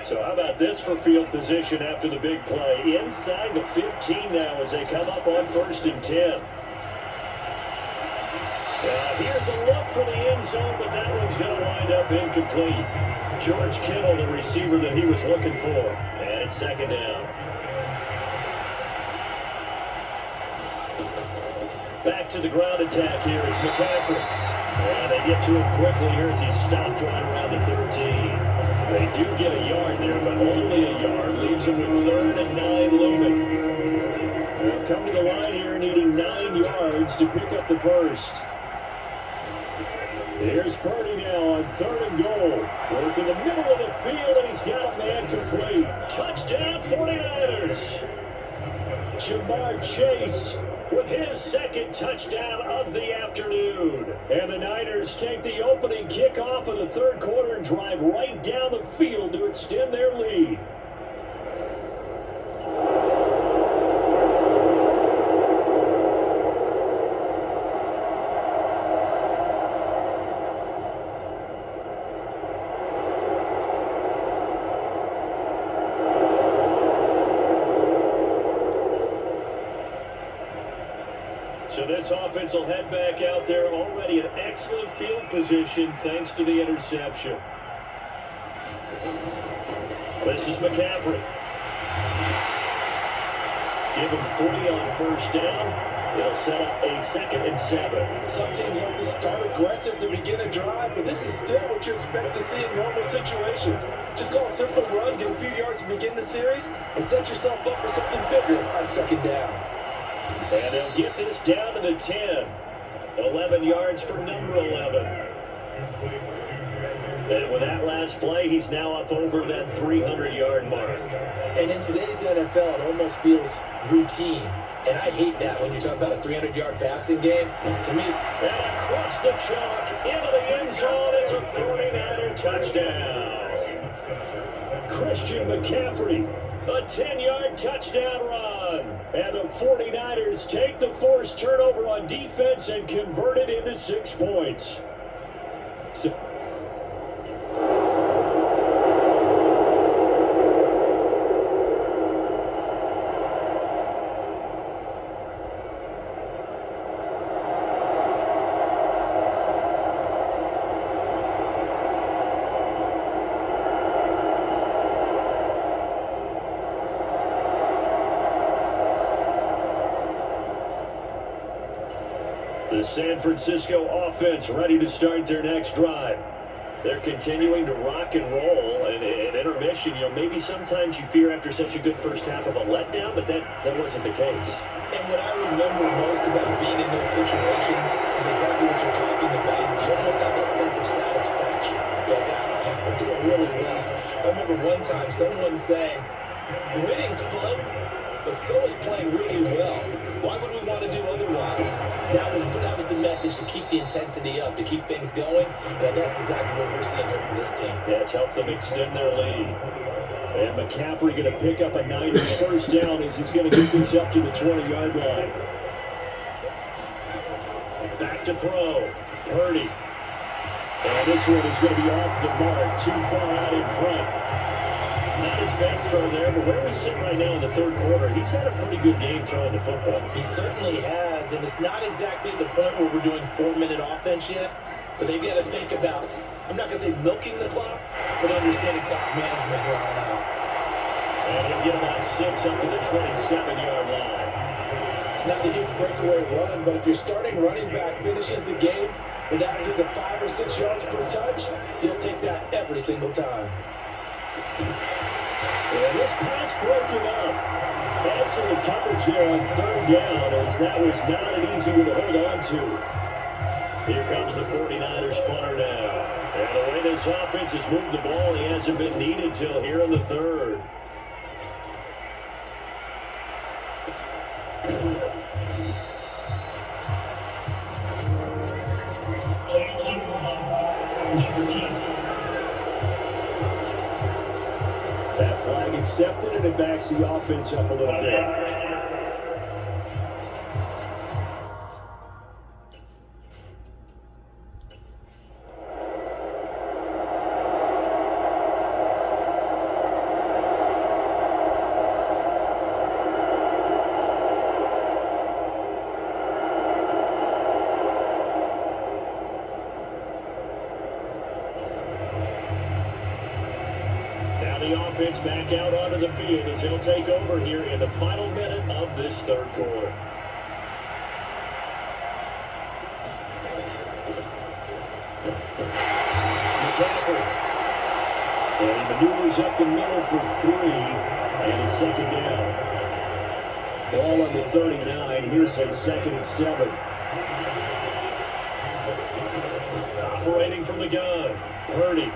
So how about this for field position after the big play? Inside the 15 now as they come up on 1st and 10. Here's a look for the end zone, but that one's going to wind up incomplete. George Kittle, the receiver that he was looking for. And it's 2nd down. Back to the ground attack here is McCaffrey. And they get to him quickly here as he's stopped right around the 13. They do get a yard there, but only a yard. Leaves him with 3rd and 9 looming. They'll come to the line here needing 9 yards to pick up the first. Here's Purdy now on 3rd and goal. Work in the middle of the field, and he's got a man complete. Touchdown 49ers. Jamar Chase with his 2nd touchdown of the afternoon. And the Niners take the opening kickoff of the 3rd quarter and drive right down the field to extend their lead. So this offense will head back out there already in excellent field position thanks to the interception. This is McCaffrey. Give him 40 on 1st down. They'll set up a 2nd and 7. Some teams like to start aggressive to begin a drive, but this is still what you expect to see in normal situations. Just call a simple run, get a few yards to begin the series, and set yourself up for something bigger on 2nd down. And they'll get this down to the 10. 11 yards for number 11. And with that last play, he's now up over that 300-yard mark. And in today's NFL, it almost feels routine. And I hate that when you talk about a 300-yard passing game. To me, and across the chalk, into the end zone, it's a 49er touchdown. Christian McCaffrey, a 10-yard touchdown run. And the 49ers take the forced turnover on defense and convert it into 6 points. The San Francisco offense ready to start their next drive. They're continuing to rock and roll, and at intermission, maybe sometimes you fear after such a good first half of a letdown, but that wasn't the case. And what I remember most about being in those situations is exactly what you're talking about. You almost have that sense of satisfaction. You're like, we're doing really well. I remember one time someone saying, winning's fun, but so is playing really well. Why would we want to do otherwise? That was the message, to keep the intensity up, to keep things going, and that's exactly what we're seeing here from this team. Yeah, it's helped them extend their lead. And McCaffrey going to pick up a Niners first down as he's going to get this up to the 20-yard line. Back to throw. Purdy. And this one is going to be off the mark, too far out in front. Not his best throw there, but where we sit right now in the third quarter, he's had a pretty good game throwing the football. He certainly has, and it's not exactly at the point where we're doing 4-minute offense yet, but they've got to think about, I'm not going to say milking the clock, but understanding clock management here on out. And he'll get about 6 up to the 27-yard line. It's not a huge breakaway run, but if your starting running back finishes the game with averages of 5 or 6 yards per touch, you'll take that every single time. And this pass broken up. Excellent coverage there on third down, as that was not an easy one to hold on to. Here comes the 49ers punter now. And the way this offense has moved the ball, he hasn't been needed till here in the third. That flag accepted, and it backs the offense up a little bit. Offense back out onto the field as he'll take over here in the final minute of this third quarter. McCaffrey. And he maneuvers up the middle for 3, and it's second down. Ball on the 39. Here's a 2nd and 7. Operating from the gun. Purdy.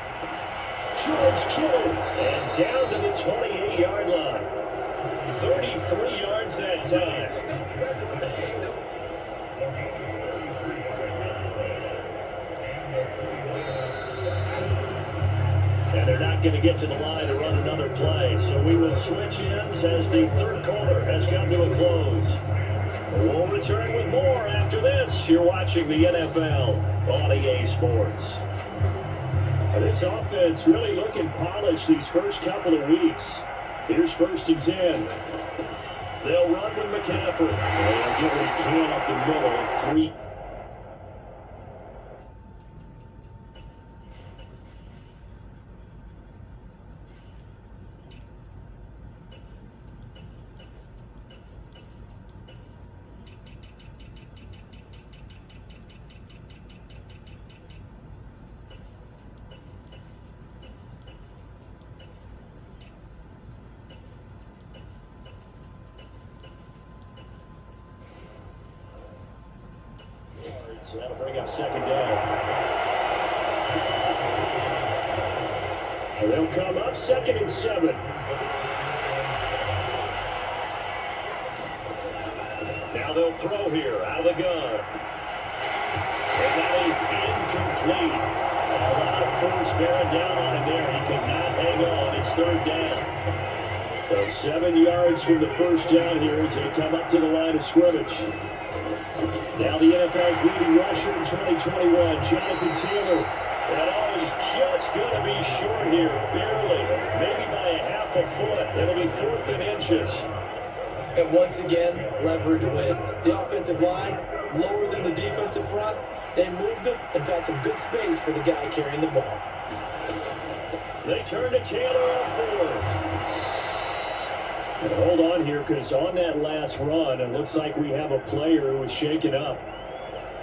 George Kittle, and down to the 28-yard line. 33 yards that time. And they're not going to get to the line to run another play, so we will switch ends as the third quarter has come to a close. We'll return with more after this. You're watching the NFL on EA Sports. This offense really looking polished these first couple of weeks. Here's 1st and 10. They'll run with McCaffrey. They'll get what he can up the middle. 3. So that'll bring up second down. And they'll come up 2nd and 7. Now they'll throw here out of the gun. And that is incomplete. A lot of force bearing down on him there. He could not hang on. It's 3rd down. So 7 yards from the first down here as they come up to the line of scrimmage. Now the NFL's leading rusher in 2021, Jonathan Taylor. And he's just going to be short here, barely, maybe by a half a foot. It'll be 4th and inches. And once again, leverage wins. The offensive line, lower than the defensive front. They moved them and found some good space for the guy carrying the ball. They turn to Taylor on 4th. And hold on here, because on that last run, it looks like we have a player who was shaken up.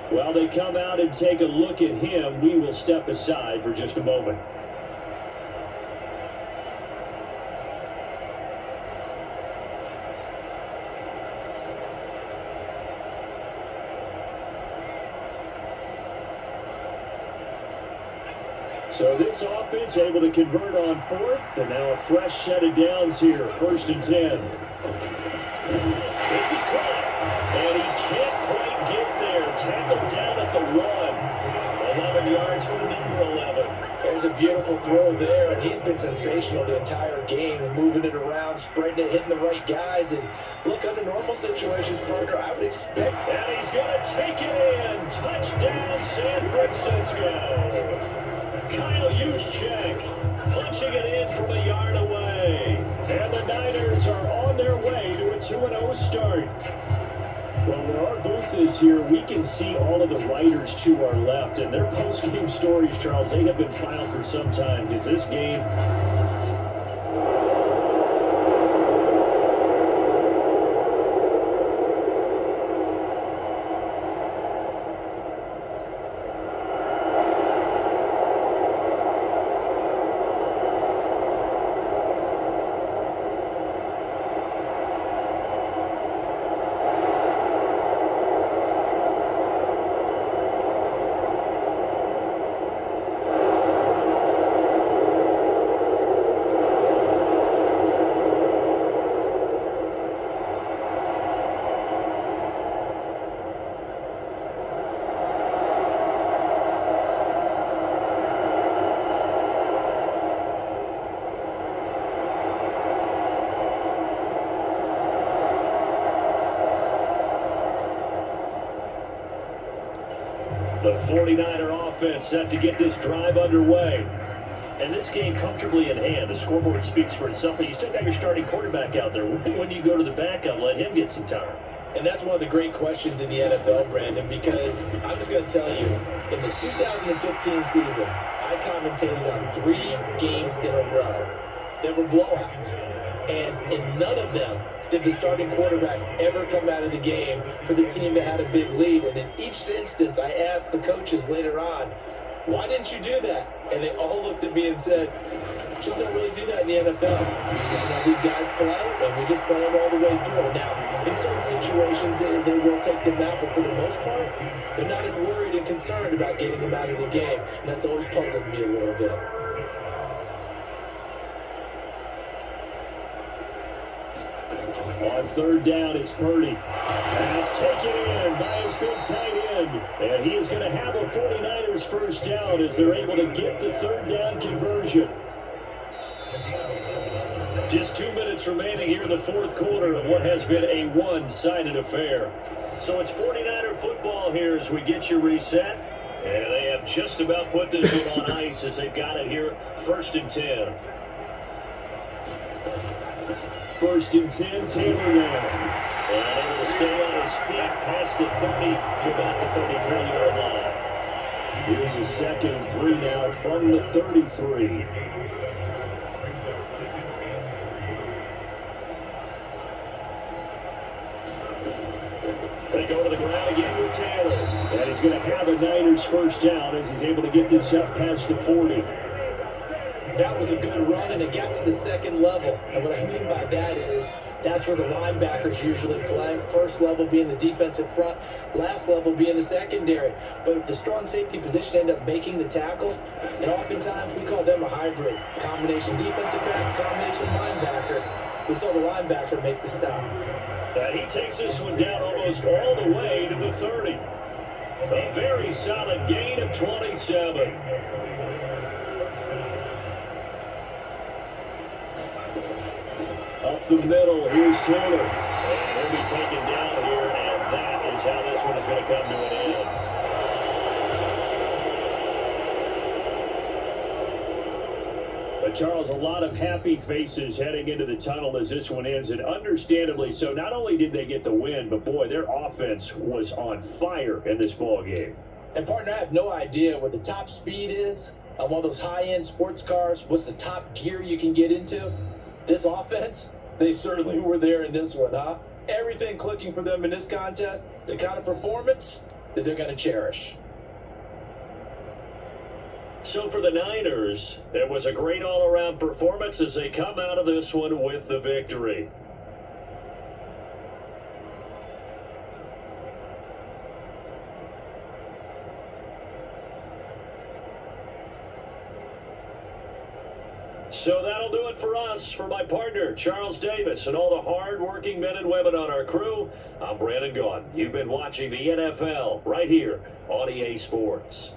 While they come out and take a look at him, we will step aside for just a moment. So this offense able to convert on fourth, and now a fresh set of downs here, 1st and 10. This is caught, and he can't quite get there. Tackled down at the 1. 11 yards for number 11. There's a beautiful throw there, and he's been sensational the entire game, moving it around, spreading it, hitting the right guys. And look, under normal situations, partner, I would expect. And he's going to take it in. Touchdown, San Francisco. Kyle Juszczyk punching it in from a yard away. And the Niners are on their way to a 2-0 start. Well, where our booth is here, we can see all of the writers to our left. And their post-game stories, Charles, they have been filed for some time. Because this game... The 49er offense set to get this drive underway. And this game comfortably in hand. The scoreboard speaks for itself, but you still got your starting quarterback out there. When you go to the backup, let him get some time. And that's one of the great questions in the NFL, Brandon, because I'm just going to tell you, in the 2015 season, I commentated on 3 games in a row that were blowouts. And in none of them did the starting quarterback ever come out of the game for the team that had a big lead. And in each instance, I asked the coaches later on, why didn't you do that? And they all looked at me and said, just don't really do that in the NFL. You know, these guys play, and we just play them all the way through. Now, in certain situations, they will take them out, but for the most part, they're not as worried and concerned about getting them out of the game. And that's always puzzled me a little bit. On 3rd down, it's Purdy. Pass taken in by his big tight end. And he is going to have a 49ers first down as they're able to get the 3rd down conversion. Just 2 minutes remaining here in the 4th quarter of what has been a one-sided affair. So it's 49er football here as we get you reset. And they have just about put this one on ice as they've got it here, 1st and 10. 1st and 10, Taylor now. And able to stay on his feet past the 30 to about the 33-yard line. Here's a 2nd and 3 now from the 33. They go to the ground again with Taylor. And he's going to have a Niners first down as he's able to get this up past the 40. That was a good run, and it got to the 2nd level. And what I mean by that is that's where the linebackers usually play. First level being the defensive front, last level being the secondary. But the strong safety position ended up making the tackle, and oftentimes we call them a hybrid. Combination defensive back, combination linebacker. We saw the linebacker make the stop. And he takes this one down almost all the way to the 30. A very solid gain of 27. Up the middle, here's Taylor. And he'll be taken down here, and that is how this one is going to come to an end. But Charles, a lot of happy faces heading into the tunnel as this one ends, and understandably so. Not only did they get the win, but boy, their offense was on fire in this ball game. And partner, I have no idea what the top speed is on one of those high-end sports cars. What's the top gear you can get into? This offense, they certainly were there in this one, huh? Everything clicking for them in this contest, the kind of performance, that they're going to cherish. So for the Niners, it was a great all-around performance as they come out of this one with the victory. So that'll do it for us. For my partner, Charles Davis, and all the hard-working men and women on our crew, I'm Brandon Gaudin. You've been watching the NFL right here on EA Sports.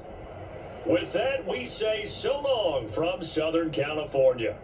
With that, we say so long from Southern California.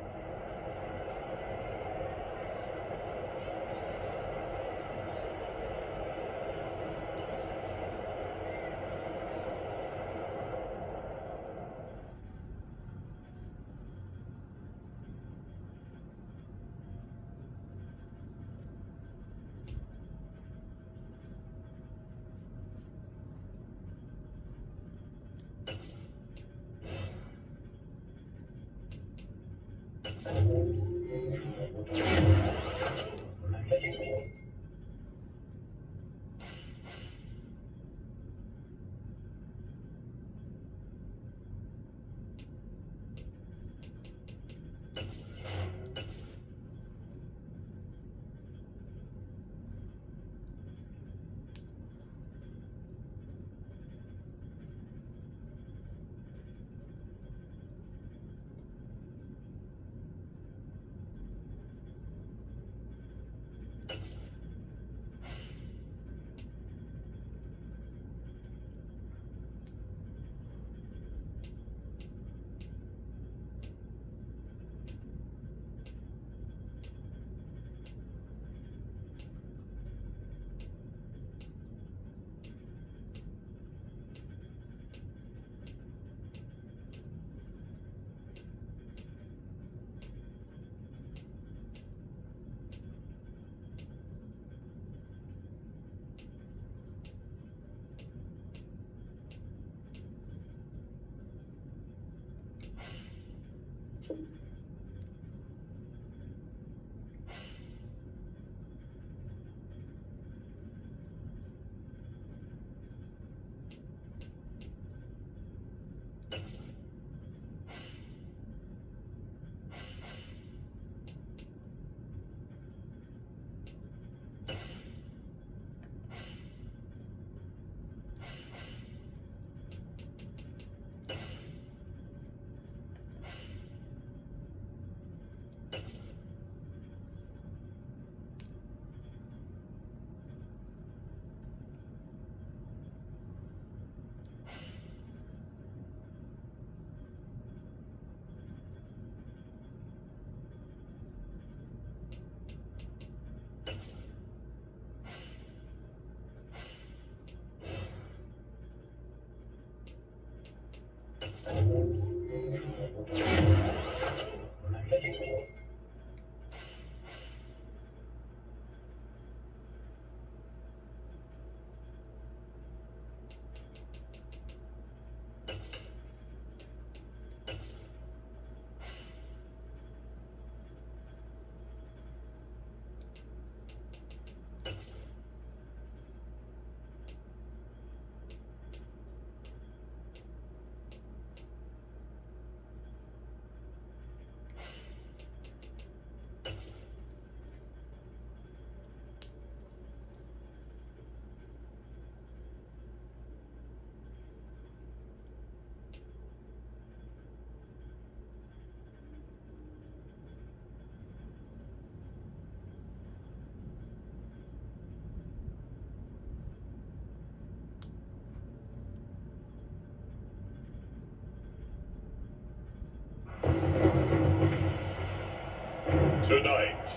Tonight,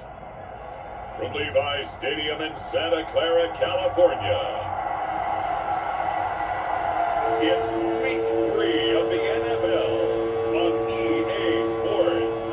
from Levi's Stadium in Santa Clara, California, it's Week 3 of the NFL on EA Sports.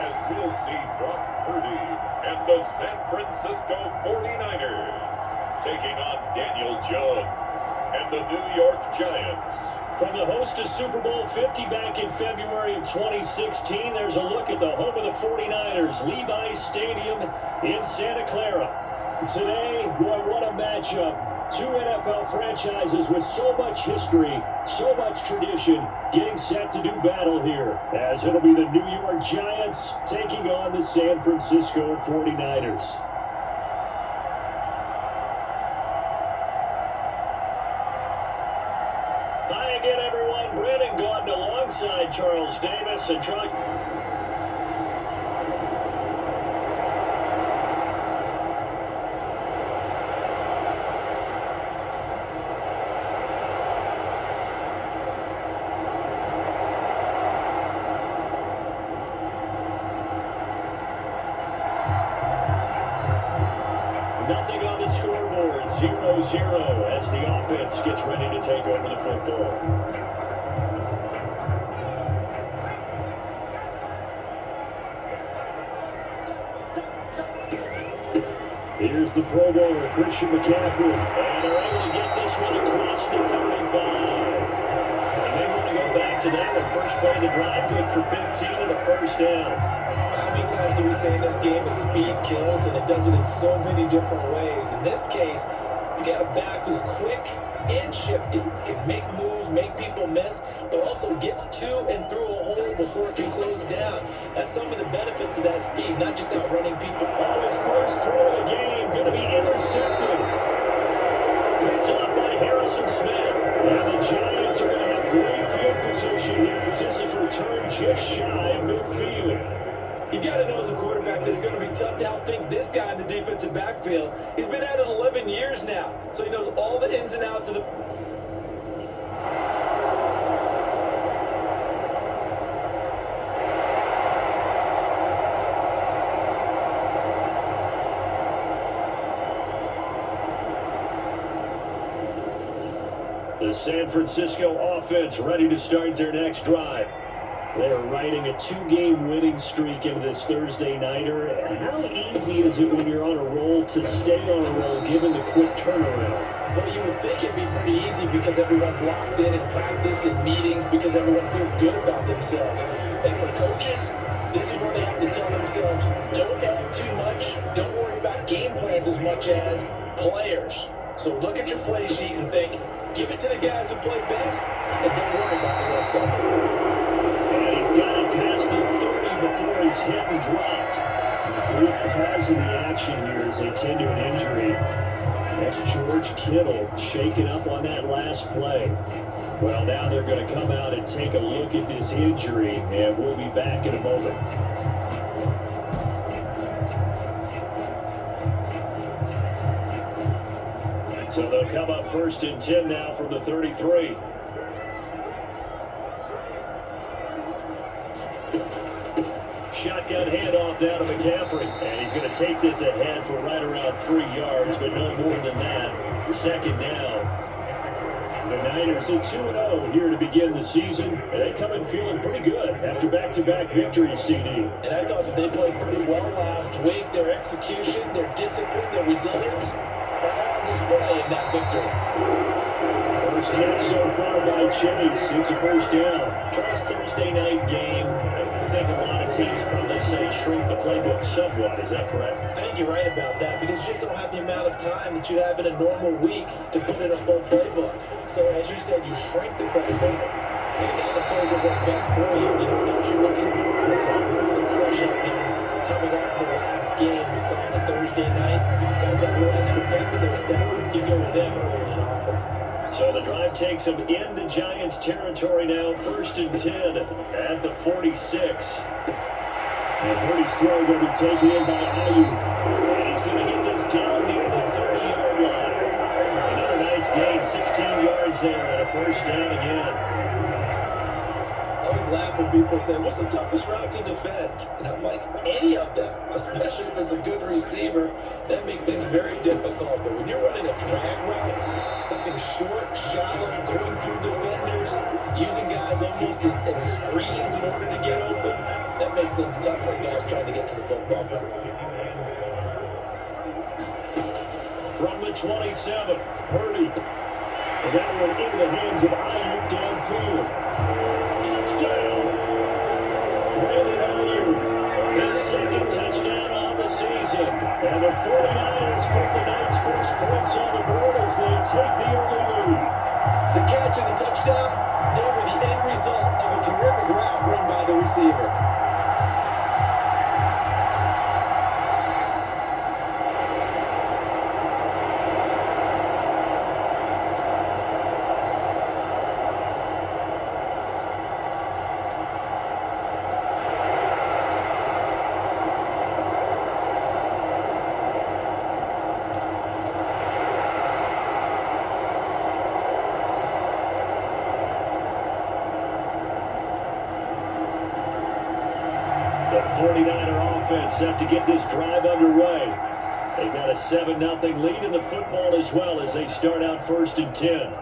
As we'll see Brock Purdy and the San Francisco 49ers taking on Daniel Jones and the New York Giants. From the host of Super Bowl 50 back in February of 2016, there's a look at the home of the 49ers, Levi's Stadium in Santa Clara. Today, boy, what a matchup. Two NFL franchises with so much history, so much tradition, getting set to do battle here, as it'll be the New York Giants taking on the San Francisco 49ers. Hi again, everyone. Brandon Gaudin alongside Charles Davis and trying... Nothing on the scoreboard, 0-0 as the offense gets ready to take over the football. Here's the Pro Bowler, Christian McCaffrey. And they're able to get this one across the 35. And they want to go back to that one. First play of the drive, good for 15 and a first down. How many times do we say in this game that speed kills, and it does it in so many different ways? In this case, you got a back who's quick and shifty, can make moves, make people miss, but also gets to and through a hole before it can close down. That's some of the benefits of that speed, not just outrunning people. Oh, his first throw of the game, going to be intercepted. Picked up by Harrison Smith. And the Giants are going to have great field position here as this is returned just shy of midfield. You got to know as a quarterback that it's going to be tough to outthink this guy in the defensive backfield. He's been at it 11 years now, so he knows all the ins and outs of the... The San Francisco offense ready to start their next drive. They're riding a two-game winning streak into this Thursday nighter. How easy is it when you're on a roll to stay on a roll given the quick turnaround? Well, you would think it'd be pretty easy because everyone's locked in practice and meetings because everyone feels good about themselves. And for coaches, this is where they have to tell themselves, don't add too much, don't worry about game plans as much as players. So look at your play sheet and think, give it to the guys who play best, and don't worry about the rest of them. And he's got it past the 30 before he's hit and dropped. A brief pause in the action here as they tend to an injury. That's George Kittle shaking up on that last play. Well, now they're going to come out and take a look at this injury, and we'll be back in a moment. So they'll come up 1st and 10 now from the 33. Shotgun handoff down to McCaffrey. And he's going to take this ahead for right around 3 yards, but no more than that. The second down. The Niners at 2-0 here to begin the season. And they come in feeling pretty good after back-to-back victories, CD. And I thought that they played pretty well last week. Their execution, their discipline, their resilience, are all on display in that victory. First catch so far by Chase. It's a first down. Charles, Thursday night game. I think a lot of teams probably say shrink the playbook somewhat. Is that correct? I think you're right about that because you just don't have the amount of time that you have in a normal week to put in a full playbook. So as you said, you shrink the playbook. Pick out the plays that work best for you. You know what else you're looking for? It's the freshest games. Coming off the last game, you play on a Thursday night. Guys have a little extra pep in their step. You go with them early and often. So the drive takes them into Giants territory now. 1st and 10 at the 46. And Purdy's throw going to be taken in by Ayuk. And he's going to get this down near the 30-yard line. Another nice gain, 16 yards there and a first down again. I always laugh when people say, what's the toughest route to defend? And I'm like, any of them, especially if it's a good receiver, that makes things very difficult. But when you're running a drag route, something short, shallow, going through defenders, using guys almost as screens in order to get open, That makes things tough for guys trying to get to the football. From the 27, Purdy. And that one into the hands of Ayuk downfield. Touchdown. Brandon Ayuk. His second touchdown on the season. And the 49ers put the Knights' first points on the board as they take the early lead. The catch and the touchdown, they were the end result of a terrific route run by the receiver. The 49er offense set to get this drive underway. They've got a 7-0 lead in the football as well as they start out 1st and 10.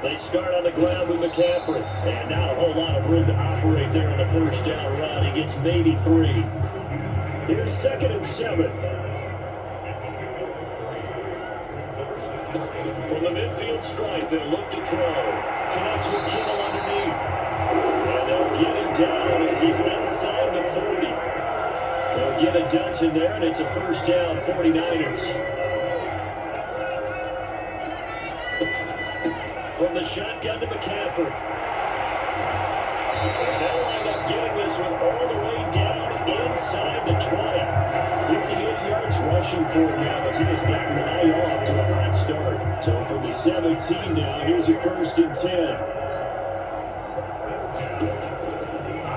They start on the ground with McCaffrey. And not a whole lot of room to operate there on the first down run. He gets maybe 3. Here's 2nd and 7. From the midfield stripe, they'll look to throw. Connects with Kittle underneath. And they'll get him down as he's inside the 40. They'll get a dozen there, and it's a first down, 49ers. From the shotgun to McCaffrey. And they'll wind up getting this one all the way down inside the 20. 58 yards rushing for him now as he is getting right off to a hot start. So from the 17 now, here's a 1st and 10.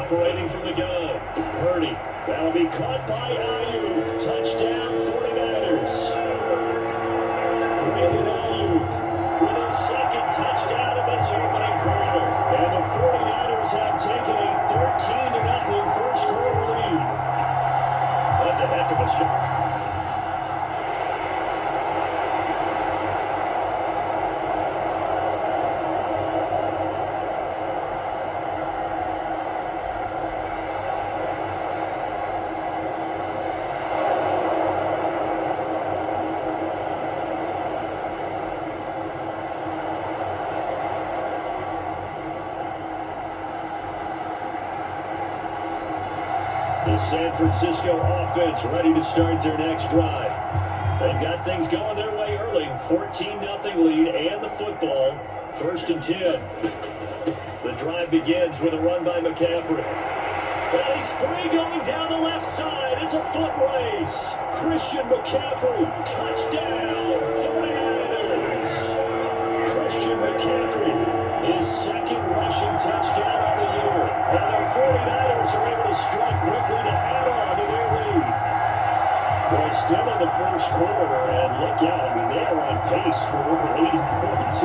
Operating from the gun, Purdy. That'll be caught by Ayuk. Touchdown, 49ers. Brandon Ayuk with his second touchdown in this opening quarter. And the 49ers have taken a 13-0 first quarter lead. That's a heck of a start. The San Francisco offense ready to start their next drive. They've got things going their way early. 14-0 lead and the football. 1st and 10. The drive begins with a run by McCaffrey. Well, he's free going down the left side. It's a foot race. Christian McCaffrey. Touchdown, 49ers. Christian McCaffrey. His second rushing touchdown on the year. And the 49ers are able to strike quickly to add on to their lead. Well, still in the first quarter, and look out. I mean, they are on pace for over 80 points.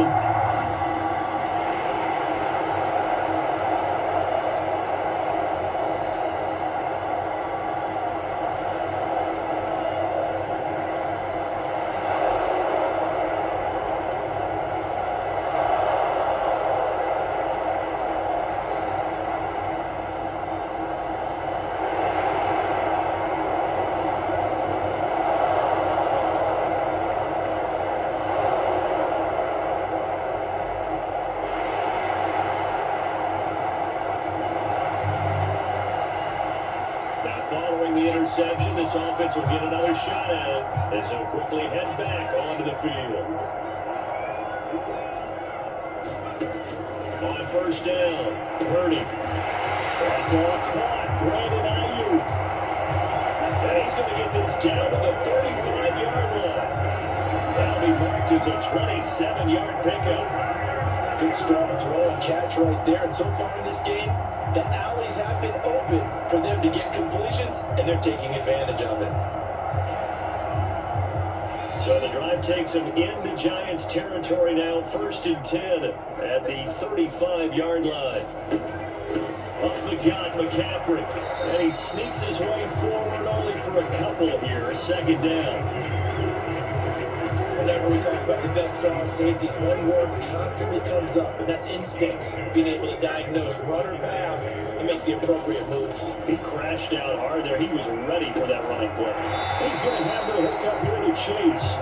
Following the interception, this offense will get another shot at it as they'll quickly head back onto the field. On 1st down, Purdy. That ball caught, Brandon Ayuk. And he's going to get this down to the 35-yard line. That'll be marked as a 27-yard pickup. Good strong throw and catch right there. And so far in this game, the alleys have been open for them to get completions, and they're taking advantage of it. So the drive takes them into Giants territory now, 1st and 10 at the 35-yard line. Up the gut, McCaffrey, and he sneaks his way forward only for a couple here, 2nd down. Whenever we talk about the best strong safeties, one word constantly comes up, and that's instinct. Being able to diagnose run or pass and make the appropriate moves. He crashed down hard there. He was ready for that running play. He's going to have the hook up here to Chase.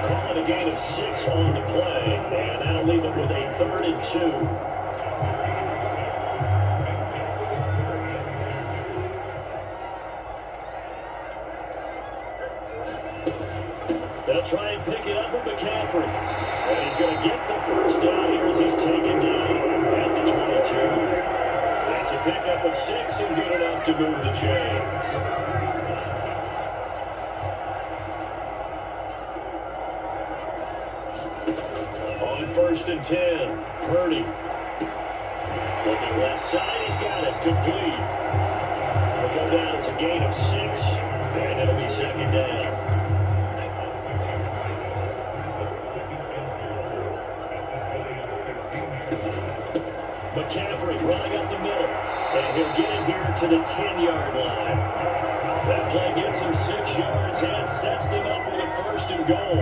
Call it a gain of 6 on the play, and that'll leave it with a 3rd and 2. They'll try and pick it up with McCaffrey. And he's going to get the first down here as he's taken down at the 22. That's a pickup of 6 and good enough to move the chains. On 1st and 10, Purdy. Looking left side, he's got it. Complete. Will go down as a gain of 6, and it'll be 2nd down. McCaffrey running up the middle, and he'll get it here to the 10-yard line. That play gets him 6 yards and sets them up with a 1st and goal.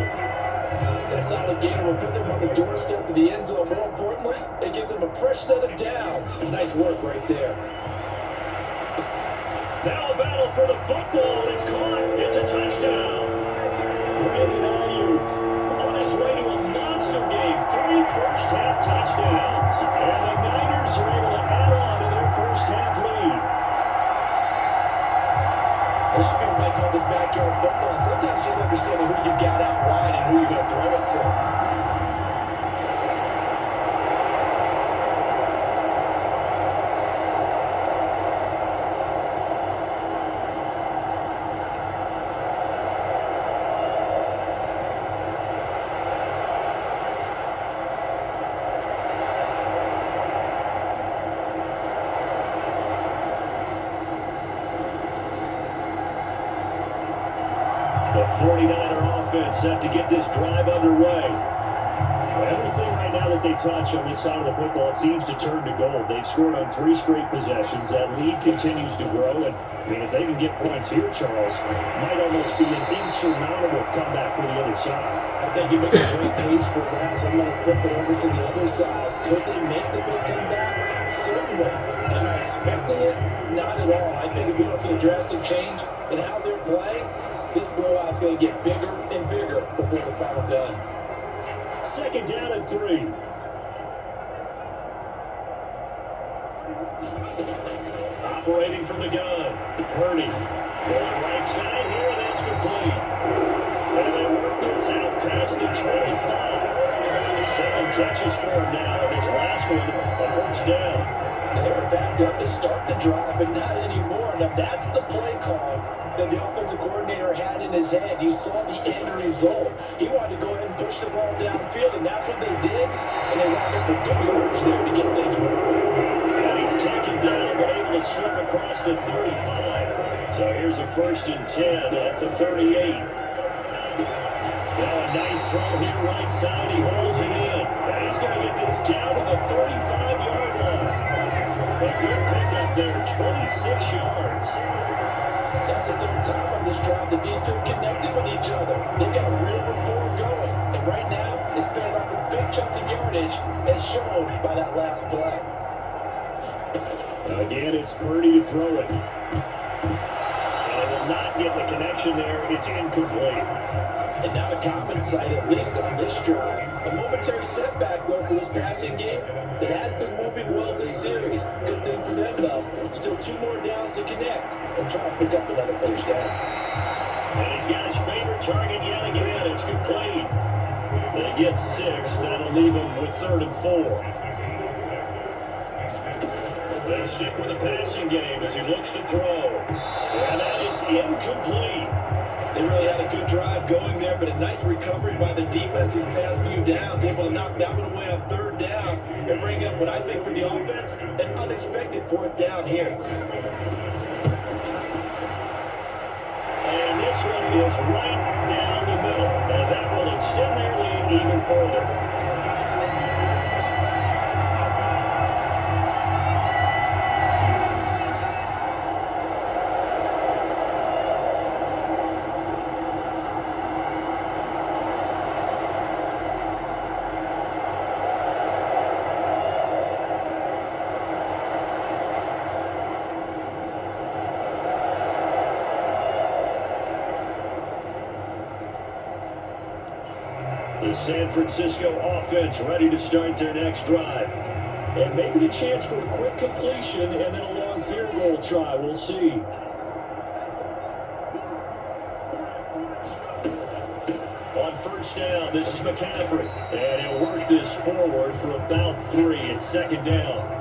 That solid gainer will put them on the doorstep of the end zone. More importantly, it gives them a fresh set of downs. Nice work right there. Now a battle for the football, and it's caught. It's a touchdown. Brandon Ayuk on his way to a monster game. 3 first-half touchdowns. And the Niners are able to add on to their first-half lead. A lot of people might call this backyard football. Sometimes just understanding who you've got out wide and who you're going to throw it to. The 49er offense set to get this drive underway. Everything right now that they touch on this side of the football, it seems to turn to gold. They've scored on 3 straight possessions. That lead continues to grow. And, if they can get points here, Charles, it might almost be an insurmountable comeback for the other side. I think you make a great case for that. So I'm going to flip it over to the other side. Could they make the big comeback? Certainly. Am I expecting it? Not at all. I think if we don't see a drastic change in how they're playing, this blowout's going to get bigger and bigger before the final done. 2nd down and 3. Operating from the gun, Purdy. Going right side here, and that's complete. And they work this out past the 25. 7 catches for him now, and his last one, a 1st down. And they were backed up to start the drive, but not anymore. Now that's the play call that the offensive coordinator had in his head. You saw the end result. He wanted to go ahead and push the ball downfield, and that's what they did. And they wound up with good yards there to get things moving. And he's taken down, but able to slip across the 35. So here's a 1st and 10 at the 38. Now a nice throw here right side. He holds it in. And he's going to get this down to the 35-yard line. A good pickup there, 26 yards. That's the 3rd time on this drive that these two connected with each other. They've got a real rapport going. And right now, it's paying off with big chunks of yardage, as shown by that last play. Again, it's Purdy to throw it. And it will not get the connection there. It's incomplete. And not a common sight, at least on this drive. A momentary setback, though, for this passing game that has been moving well this series. Good thing for them, though. Still 2 more downs to connect and try to pick up another 1st down. And he's got his favorite target yet again. It's complete. They get 6. That'll leave him with 3rd and 4. They stick with the passing game as he looks to throw. And that is incomplete. They really had a good drive going there, but a nice recovery by the defense these past few downs, able to knock that one away on 3rd down and bring up what I think for the offense, an unexpected 4th down here. And this one is right down the middle, and that will extend their lead even further. The San Francisco offense ready to start their next drive. And maybe a chance for a quick completion and then a long field goal try. We'll see. On first down, this is McCaffrey. And he'll work this forward for about 3 at second down.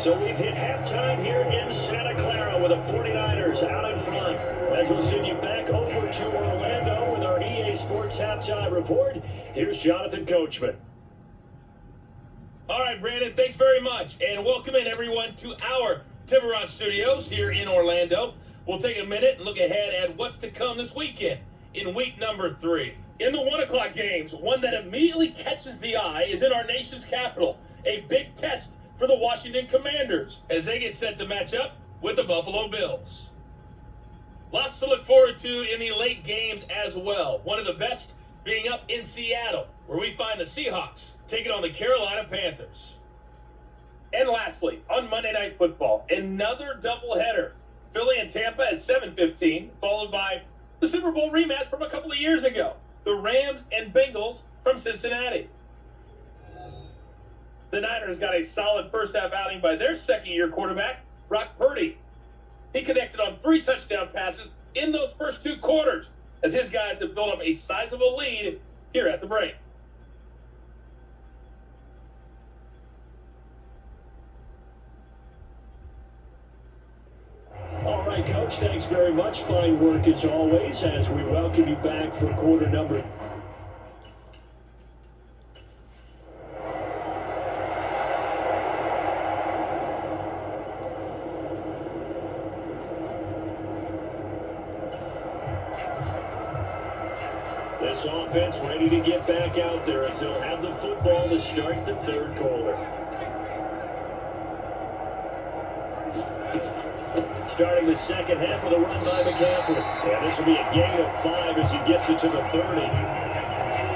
So we've hit halftime here in Santa Clara with the 49ers out in front. As we'll send you back over to Orlando with our EA Sports Halftime Report, here's Jonathan Coachman. All right, Brandon, thanks very much. And welcome in, everyone, to our Tiburon Studios here in Orlando. We'll take a minute and look ahead at what's to come this weekend in week number 3. In the 1 o'clock games, one that immediately catches the eye is in our nation's capital. A big test for the Washington Commanders as they get set to match up with the Buffalo Bills. Lots to look forward to in the late games as well. One of the best being up in Seattle, where we find the Seahawks taking on the Carolina Panthers. And lastly, on Monday Night Football, another doubleheader. Philly and Tampa at 7:15, followed by the Super Bowl rematch from a couple of years ago. The Rams and Bengals from Cincinnati. The Niners got a solid first-half outing by their second-year quarterback, Brock Purdy. He connected on 3 touchdown passes in those first 2 quarters, as his guys have built up a sizable lead here at the break. All right, Coach, thanks very much. Fine work as always as we welcome you back for quarter number. This offense ready to get back out there as they'll have the football to start the third quarter. Starting the second half with a run by McCaffrey. Yeah, this will be a gain of 5 as he gets it to the 30.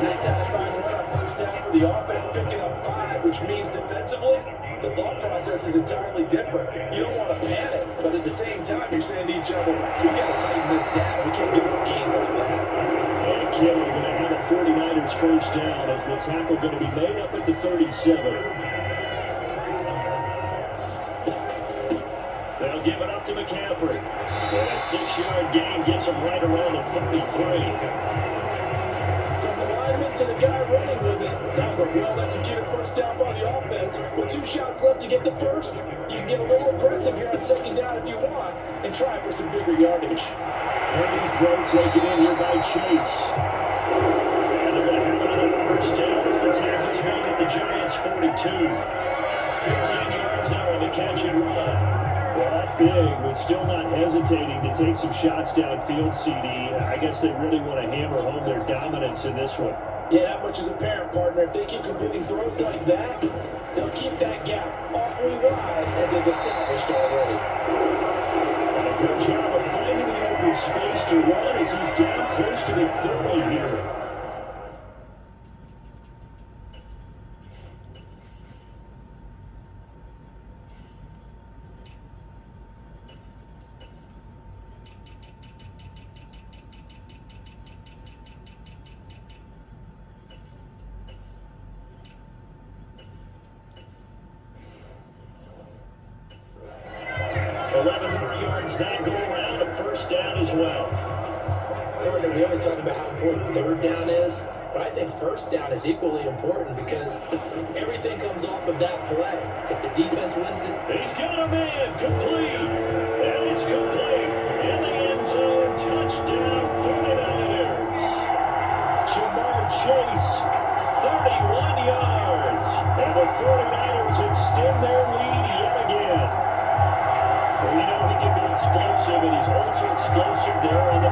Nice satisfying run on first down for the offense, picking up 5, which means defensively, the thought process is entirely different. You don't want to panic, but at the same time, you're saying to each other, we got to tighten this down. We can't give up gains like that. And Kelly going to have a 49ers first down as the tackle going to be made up at the 37. They'll give it up to McCaffrey. And a 6-yard gain gets him right around the 33. From the lineman to the guy running with it, that was a well-executed first down by the offense. With 2 shots left to get the first, you can get a little aggressive here on second down if you want and try for some bigger yardage. Purdy's throw taken in here by Chase. And they're going to have another first down as the tackle's made at the Giants' 42. 15 yards there on the catch and run. Well, that's big, but still not hesitating to take some shots downfield, CD. I guess they really want to hammer home their dominance in this one. Yeah, that much is apparent, partner. If they keep completing throws like that, they'll keep that gap awfully wide as they've established already. And a good job of finding the open space to run as he's down close to the 30 here. That go around a first down as well. Partner, we always talk about how important third down is, but I think first down is equally important because everything comes off of that play. If the defense wins it, he's got a man complete, and it's complete in the end zone. Touchdown 49ers. Jamar Chase, 31 yards, and the 49ers extend their lead yet again. We know he can be explosive, and he's ultra explosive there on the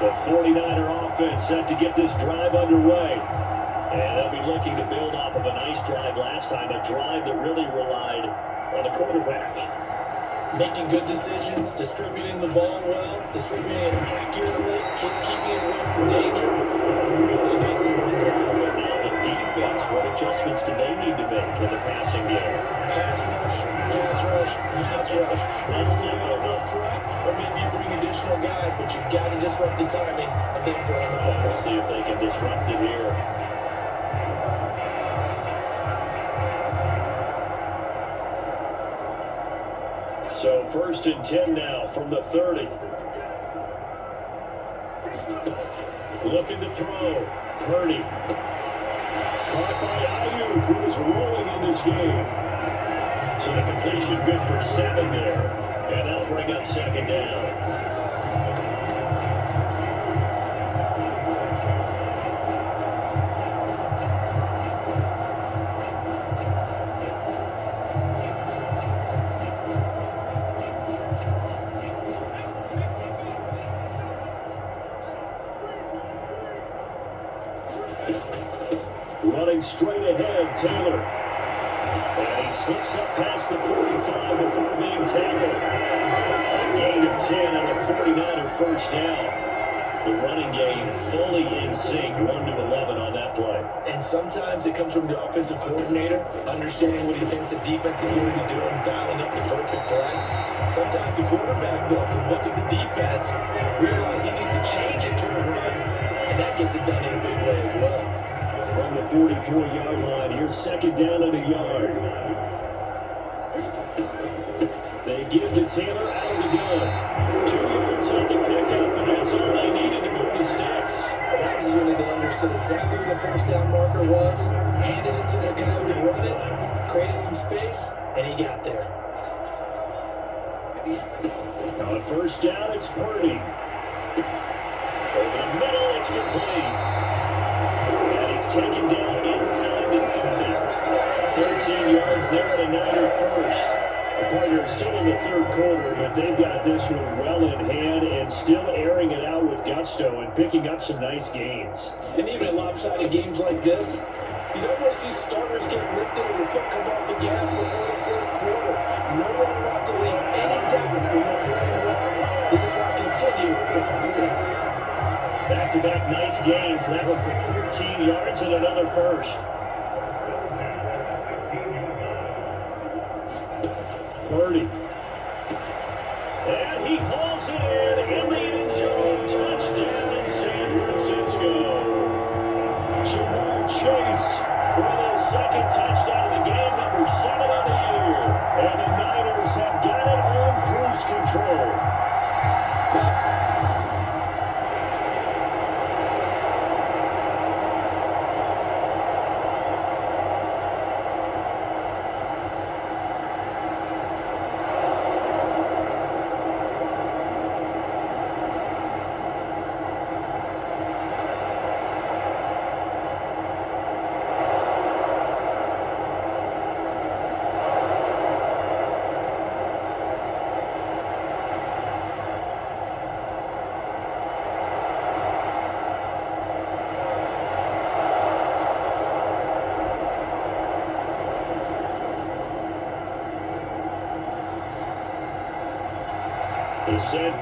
The 49er offense set to get this drive underway. And they'll be looking to build off of a nice drive last time, a drive that really relied on the quarterback. Making good decisions, distributing the ball well, distributing it accurately, keeping it away from danger. Really nice and good drive. But now the defense, what adjustments do they need to make in the passing game? Pass rush, pass rush, pass rush. That's Bring guys up front, or maybe you bring additional guys, but you've got to disrupt the timing of them throwing the We'll football. see if they can disrupt it here. So 1st and 10 now from the 30. Looking to throw. Purdy. Caught by Ayuk, who is rolling in this game. So the completion good for 7 there. And that'll bring up 2nd down. Running straight ahead, Taylor. And he slips up past the 45 before being tackled. A gain of 10 on the 49er first down. The running game fully in sync, 1-11 on that play. And sometimes it comes from the offensive coordinator, understanding what he thinks the defense is going to do and dialing up the perfect play. Sometimes the quarterback, though, can look at the defense, realize he needs to change it to a run, and that gets it done in a big way as well. From the 44-yard line, here's 2nd down and a yard. They give to Taylor out of the gun. 2 yards on the pickup, and that's all they needed to move the sticks. That was a unit that understood exactly where the first down marker was, handed it to their guy who could run it, created some space, and he got there. On 1st down, it's Purdy. Over the middle, it's complete. He's taken down inside the 30. 13 yards there at a Niner first. The Pirates still in the 3rd quarter, but they've got this one well in hand and still airing it out with gusto and picking up some nice gains. And even in lopsided games like this, you don't want to see starters get lifted or the foot come off the gas before the 4th quarter. No one wants to leave any doubt when they're playing well. They just want to continue the process. Back-to-back nice gains. That one for 14 yards and another first. Purdy. And he hauls it in the end zone. Touchdown, San Francisco. Jamar Chase with his 2nd touchdown of the game, number 7 on the year. And the Niners have got it on cruise control. He said,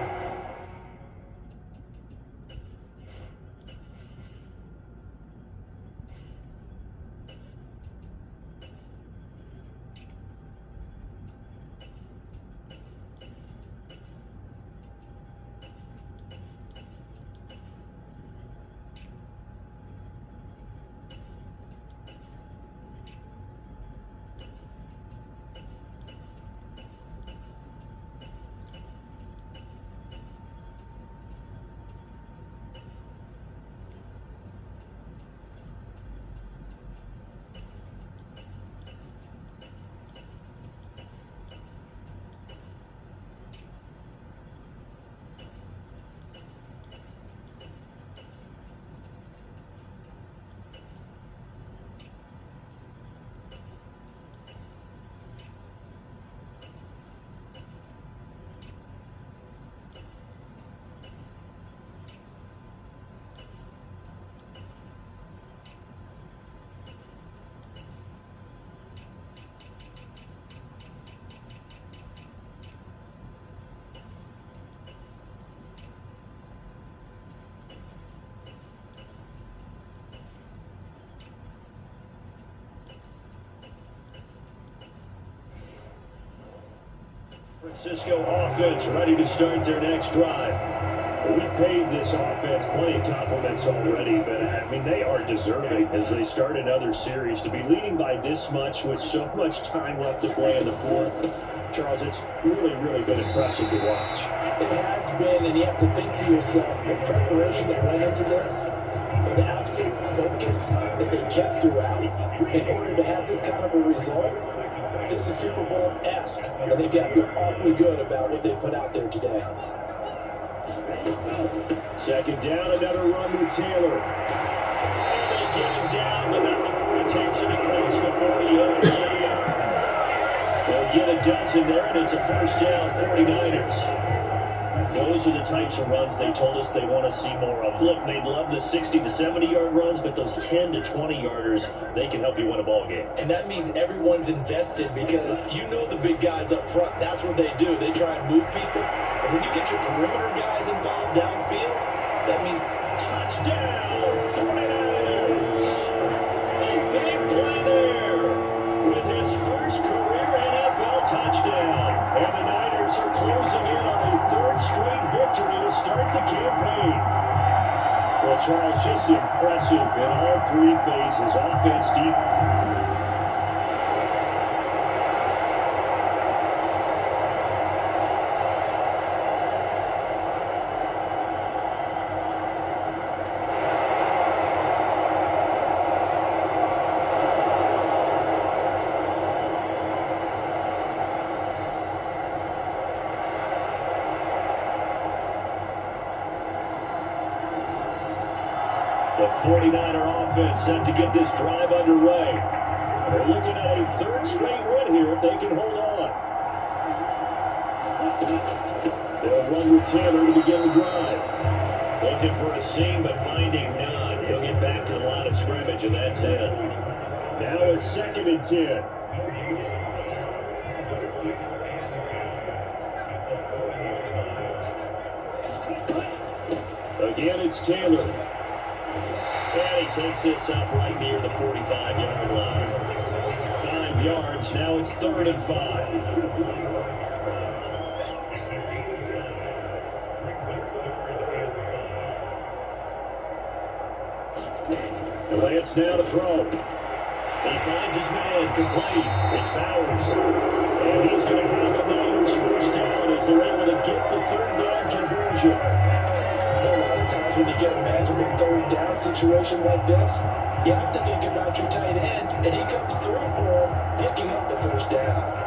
Francisco offense ready to start their next drive. We paid this offense plenty of compliments already, but I mean, they are deserving as they start another series to be leading by this much with so much time left to play in the fourth. Charles, it's really, really been impressive to watch. It has been, and you have to think to yourself, the preparation that went into this, and the absolute focus that they kept throughout in order to have this kind of a result. This is Super Bowl-esque, and they've got to feel awfully good about what they put out there today. Second down, another run with Taylor. And they get him down, but not before he takes it across the 40-yard line. They'll get a dozen there, and it's a first down, 49ers. Those are the types of runs they told us they want to see more of. Look, they love the 60 to 70-yard runs, but those 10 to 20-yarders, they can help you win a ball game. And that means everyone's invested because you know the big guys up front. That's what they do. They try and move people. And when you get your perimeter guys involved downfield, that means Touchdown, 49ers. A big play there with his first career NFL touchdown. And the Niners are closing in on a third straight victory to start the campaign. Well, Charles, just impressive in all three phases. Offense, deep. The 49er offense set to get this drive underway. They're looking at a third straight win here if they can hold on. They'll run with Taylor to begin the drive. Looking for a seam, but finding none. He'll get back to the line of scrimmage, and that's it. Now it's 2nd and 10. Again, it's Taylor. And he takes this up right near the 45-yard line. 5 yards, now it's 3rd and 5. Lance now to throw. He finds his man, complete. It's Bowers. And he's going to have the Niners first down as they're able to get the 3rd down conversion. a lot of times when you get a magical 3rd down situation like this, you have to think about your tight end, and he comes through for him, picking up the first down.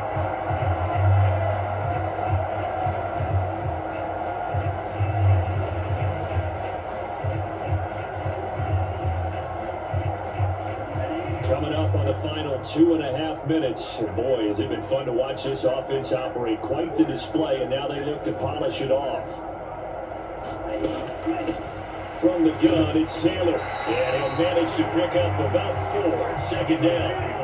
Coming up on the final 2.5 minutes. And boy, has it been fun to watch this offense operate. Quite the display, and now they look to polish it off. From the gun, it's Taylor. And he'll manage to pick up about 4 on 2nd down.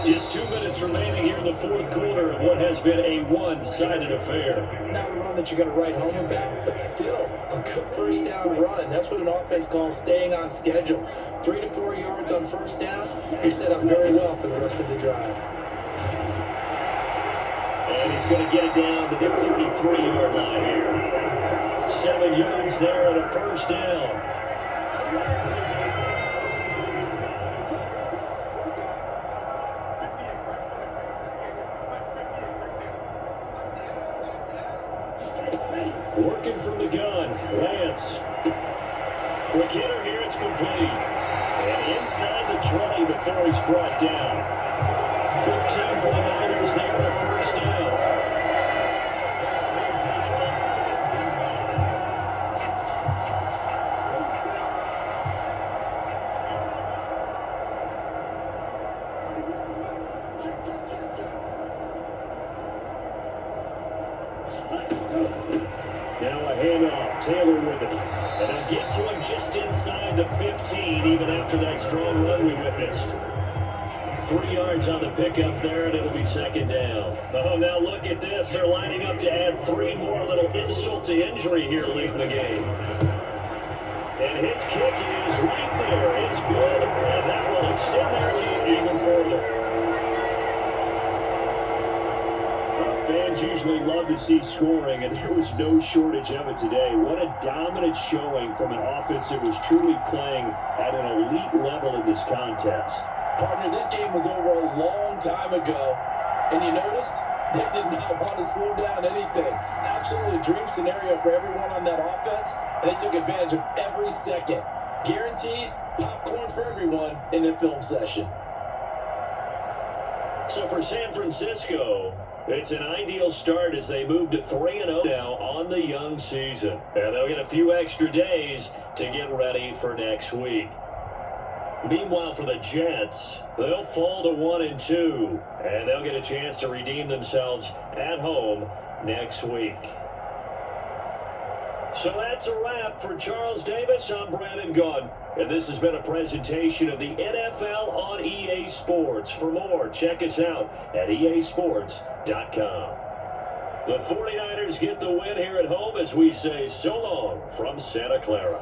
Just 2 minutes remaining here in the 4th quarter of what has been a one-sided affair. Not a run that you're going to write home about, but still a good first down run. That's what an offense calls staying on schedule. 3 to 4 yards on first down, you're set up very well for the rest of the drive. And he's going to get it down to the 33-yard line here. 7 yards there and a first down. Working from the gun, Lance. McKinnon here, it's complete. And inside the 20 before he's brought down. 15 for the Niners there, a first down. Now a handoff, Taylor with it. And they'll get to him just inside the 15, even after that strong run we witnessed. 3 yards on the pickup there, and it'll be 2nd down. Oh, now look at this. They're lining up to add 3 more, little insult to injury here late in the game. And his kick is right there. It's good, and that will extend their lead even further. Fans usually love to see scoring, and there was no shortage of it today. What a dominant showing from an offense that was truly playing at an elite level in this contest. Partner, this game was over a long time ago, and you noticed they did not want to slow down anything. Absolutely dream scenario for everyone on that offense, and they took advantage of every second. Guaranteed popcorn for everyone in the film session. So for San Francisco, it's an ideal start as they move to 3-0 now on the young season. And they'll get a few extra days to get ready for next week. Meanwhile, for the Jets, they'll fall to 1-2, and they'll get a chance to redeem themselves at home next week. So that's a wrap for Charles Davis. I'm Brandon Gunn, and this has been a presentation of the NFL on EA Sports. For more, check us out at easports.com. The 49ers get the win here at home as we say so long from Santa Clara.